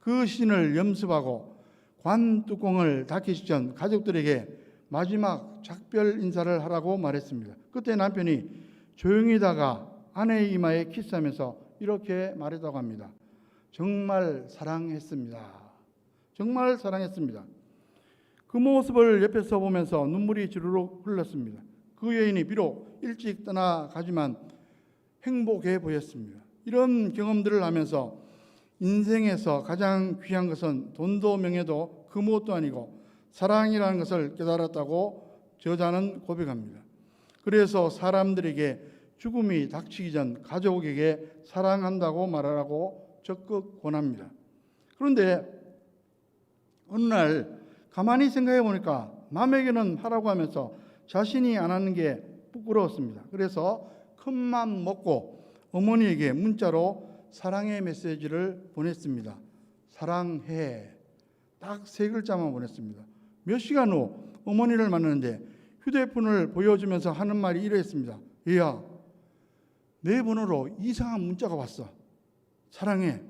그 시신을 염습하고 관 뚜껑을 닫기 전 가족들에게 마지막 작별 인사를 하라고 말했습니다. 그때 남편이 조용히 다가 아내의 이마에 키스하면서 이렇게 말했다고 합니다. 정말 사랑했습니다. 정말 사랑했습니다. 그 모습을 옆에서 보면서 눈물이 주르륵 흘렀습니다. 그 여인이 비록 일찍 떠나가지만 행복해 보였습니다. 이런 경험들을 하면서 인생에서 가장 귀한 것은 돈도 명예도 그 무엇도 아니고 사랑이라는 것을 깨달았다고 저자는 고백합니다. 그래서 사람들에게 죽음이 닥치기 전 가족에게 사랑한다고 말하라고 적극 권합니다. 그런데 어느 날 가만히 생각해 보니까 남에게는 하라고 하면서 자신이 안 하는 게 부끄러웠습니다. 그래서 큰맘 먹고 어머니에게 문자로 사랑의 메시지를 보냈습니다. 사랑해. 딱 3글자만 보냈습니다. 몇 시간 후 어머니를 만났는데 휴대폰을 보여주면서 하는 말이 이랬습니다. 얘야, 내 번호로 이상한 문자가 왔어. 사랑해.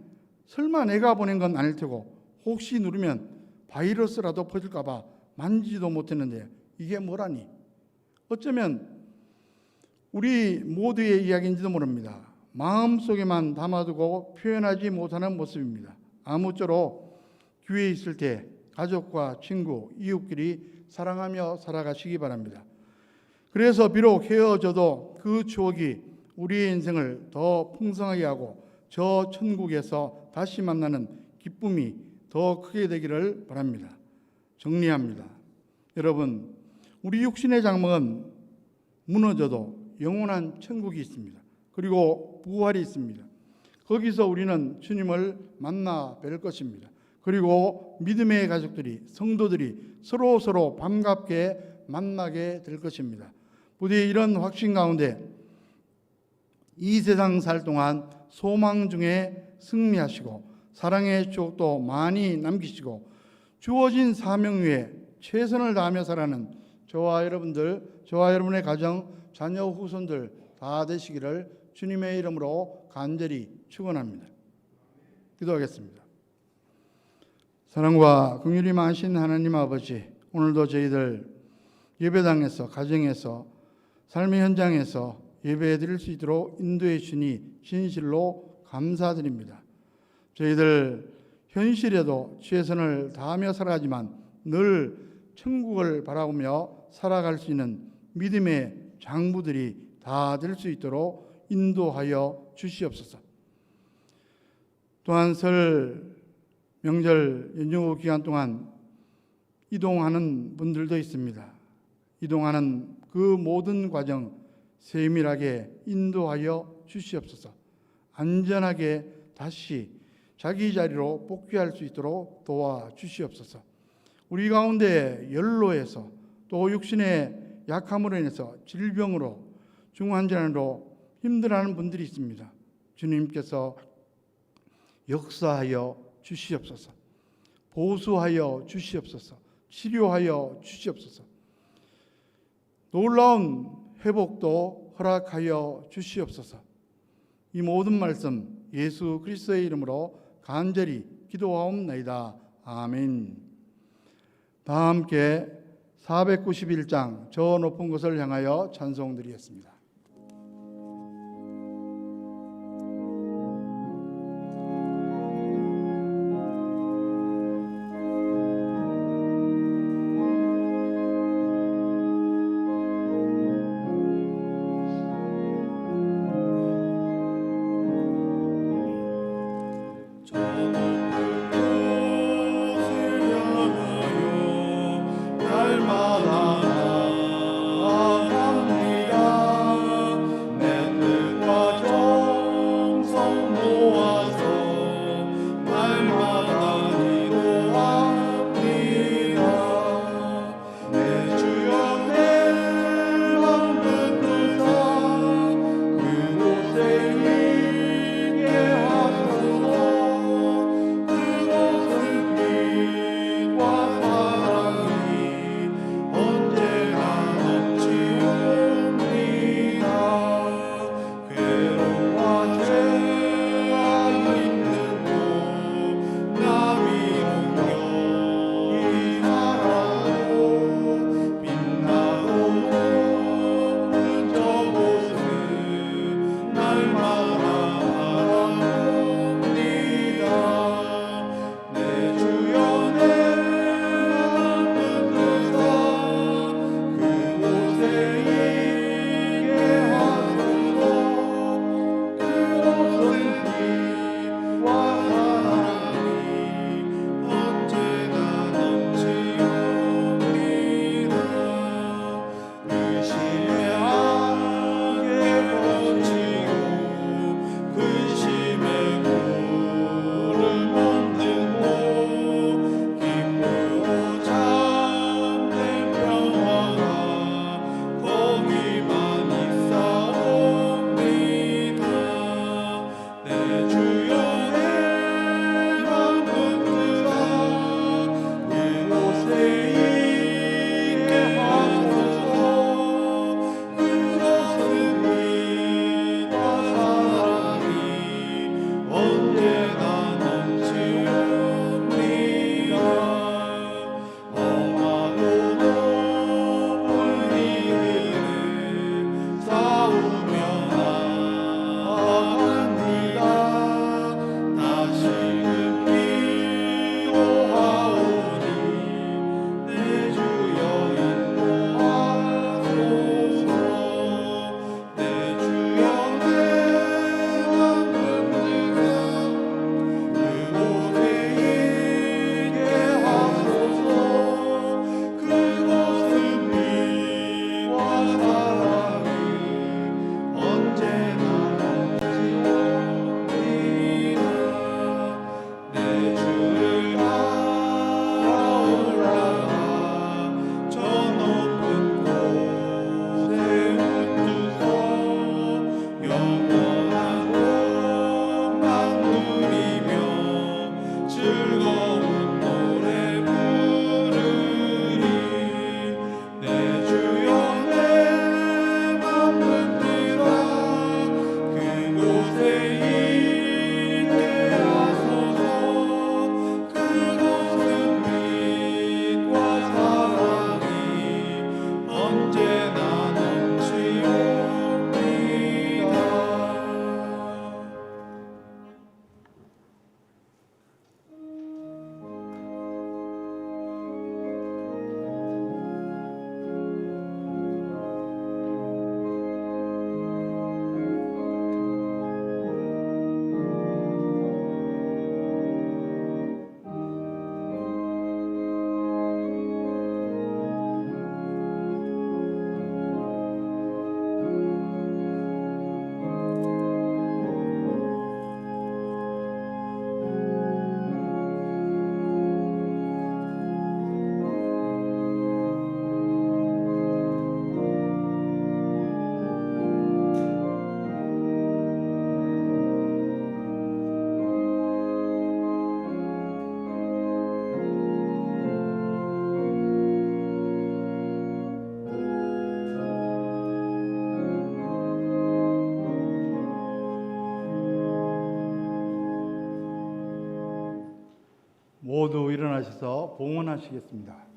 설마 내가 보낸 건 아닐 테고 혹시 누르면 바이러스라도 퍼질까 봐 만지지도 못했는데 이게 뭐라니? 어쩌면 우리 모두의 이야기인지도 모릅니다. 마음속에만 담아두고 표현하지 못하는 모습입니다. 아무쪼록 기회 있을 때 가족과 친구, 이웃끼리 사랑하며 살아가시기 바랍니다. 그래서 비록 헤어져도 그 추억이 우리의 인생을 더 풍성하게 하고 저 천국에서 다시 만나는 기쁨이 더 크게 되기를 바랍니다. 정리합니다. 여러분, 우리 육신의 장막은 무너져도 영원한 천국이 있습니다. 그리고 부활이 있습니다. 거기서 우리는 주님을 만나 뵐 것입니다. 그리고 믿음의 가족들이, 성도들이 서로 반갑게 만나게 될 것입니다. 부디 이런 확신 가운데 이 세상 살 동안 소망 중에 승리하시고 사랑의 추억도 많이 남기시고 주어진 사명 위에 최선을 다하며 살아가는 저와 여러분들, 저와 여러분의 가정, 자녀, 후손들 다 되시기를 주님의 이름으로 간절히 축원합니다. 기도하겠습니다. 사랑과 긍휼이 많으신 하나님 아버지, 오늘도 저희들 예배당에서, 가정에서, 삶의 현장에서 예배 드릴 수 있도록 인도해 주니 진실로 감사드립니다. 저희들 현실에도 최선을 다하며 살아가지만 늘 천국을 바라보며 살아갈 수 있는 믿음의 장부들이 다 될 수 있도록 인도하여 주시옵소서. 또한 설 명절 연휴 기간 동안 이동하는 분들도 있습니다. 이동하는 그 모든 과정 세밀하게 인도하여 주시옵소서. 안전하게 다시 자기 자리로 복귀할 수 있도록 도와주시옵소서. 우리 가운데 연로에서 또 육신의 약함으로 인해서 질병으로 중환자로 힘들어하는 분들이 있습니다. 주님께서 역사하여 주시옵소서. 보수하여 주시옵소서. 치료하여 주시옵소서. 놀라운 회복도 허락하여 주시옵소서. 이 모든 말씀 예수 그리스도의 이름으로 간절히 기도하옵나이다. 아멘. 다 함께 491장 저 높은 곳을 향하여 찬송드리겠습니다. 날마다 나아갑니다. 일어나셔서 봉헌하시겠습니다.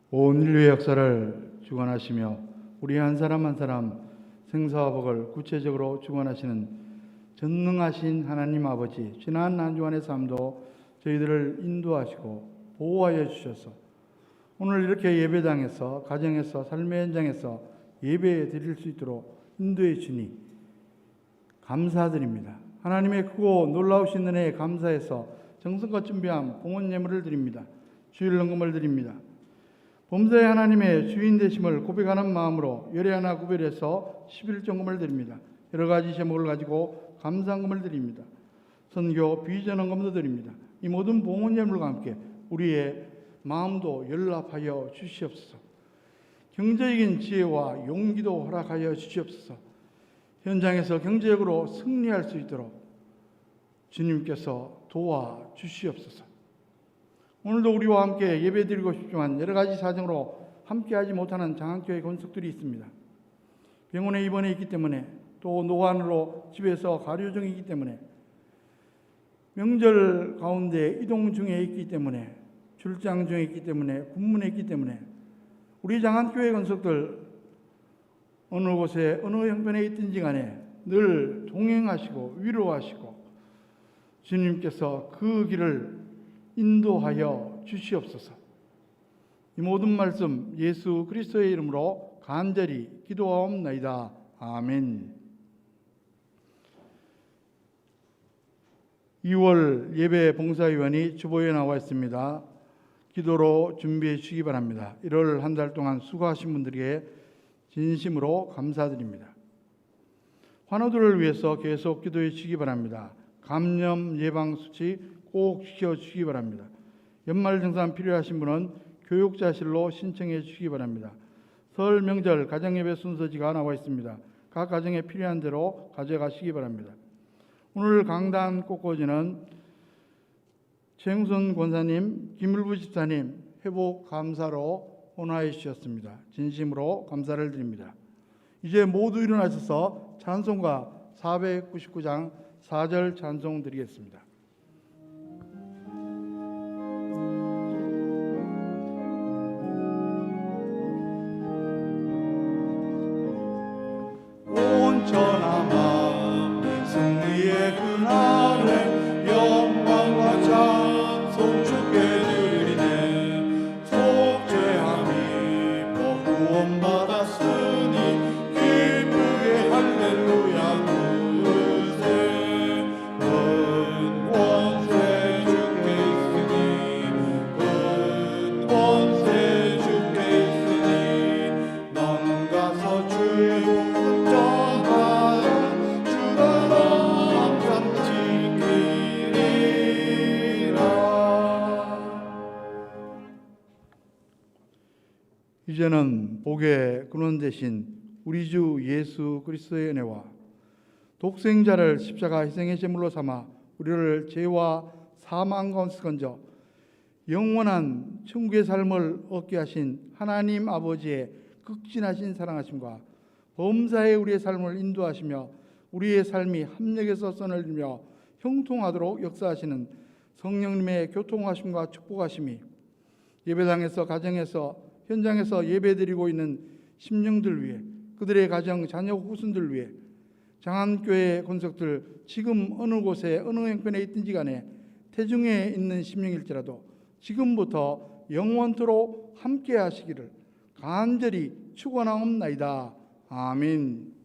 온 인류의 역사를 주관하시며 우리 한 사람 한 사람 생사와 복을 구체적으로 주관하시는 전능하신 하나님 아버지, 지난 한 주간의 삶도 저희들을 인도하시고 보호하여 주셔서 오늘 이렇게 예배당에서, 가정에서, 삶의 현장에서 예배 드릴 수 있도록 인도해 주니 감사드립니다. 하나님의 크고 놀라우신 은혜에 감사해서 정성껏 준비한 봉헌 예물을 드립니다. 주일 헌금을 드립니다. 범사의 하나님의 주인 되심을 고백하는 마음으로 열애 하나 구별해서 11종금을 드립니다. 여러 가지 제목을 가지고 감사헌금을 드립니다. 선교 비전 헌금도 드립니다. 이 모든 봉헌 예물과 함께 우리의 마음도 연락하여 주시옵소서. 경제적인 지혜와 용기도 허락하여 주시옵소서. 현장에서 경제적으로 승리할 수 있도록 주님께서 도와주시옵소서. 오늘도 우리와 함께 예배드리고 싶지만 여러 가지 사정으로 함께하지 못하는 장안교회 권속들이 있습니다. 병원에 입원해 있기 때문에, 또 노안으로 집에서 가료 중이기 때문에, 명절 가운데 이동 중에 있기 때문에, 출장 중에 있기 때문에, 군문에 있기 때문에 우리 장안교회 권속들 어느 곳에 어느 형편에 있든지 간에 늘 동행하시고 위로하시고 주님께서 그 길을 인도하여 주시옵소서. 이 모든 말씀 예수 그리스도의 이름으로 간절히 기도하옵나이다. 아멘. 2월 예배 봉사위원이 주보에 나와 있습니다. 기도로 준비해 주시기 바랍니다. 1월 한 달 동안 수고하신 분들에게 진심으로 감사드립니다. 환우들을 위해서 계속 기도해 주시기 바랍니다. 감염 예방 수치 꼭 지켜주시기 바랍니다. 연말 정산 필요하신 분은 교육자실로 신청해 주시기 바랍니다. 설 명절 가정예배 순서지가 나와 있습니다. 각 가정에 필요한 대로 가져가시기 바랍니다. 오늘 강단 꽃꽂이는 최영선 권사님, 김일부 집사님 회복 감사로 헌화해 주셨습니다. 진심으로 감사를 드립니다. 이제 모두 일어나셔서 찬송가 499장 4절 찬송 드리겠습니다. 온전한 승리의 그날에 영광과 찬송 주께 드리네. 속죄함이 복 구원받았으니 기쁘게 할렐루야 부르세. 근원세 주께 있으니 근원세 주께 있으니 넌 가서 주의 이제는 복의 근원 되신 우리 주 예수 그리스도의 은혜와 독생자를 십자가 희생의 제물로 삼아 우리를 죄와 사망 가운데서 건져 영원한 천국의 삶을 얻게 하신 하나님 아버지의 극진하신 사랑하심과 범사에 우리의 삶을 인도하시며 우리의 삶이 합력해서 선을 이루며 형통하도록 역사하시는 성령님의 교통하심과 축복하심이 예배당에서, 가정에서, 현장에서 예배드리고 있는 심령들 위해, 그들의 가정, 자녀, 후손들 위해, 장안교회 권속들 지금 어느 곳에 어느 형편에 있든지 간에 태중에 있는 심령일지라도 지금부터 영원토록 함께 하시기를 간절히 축원하옵나이다. 아멘.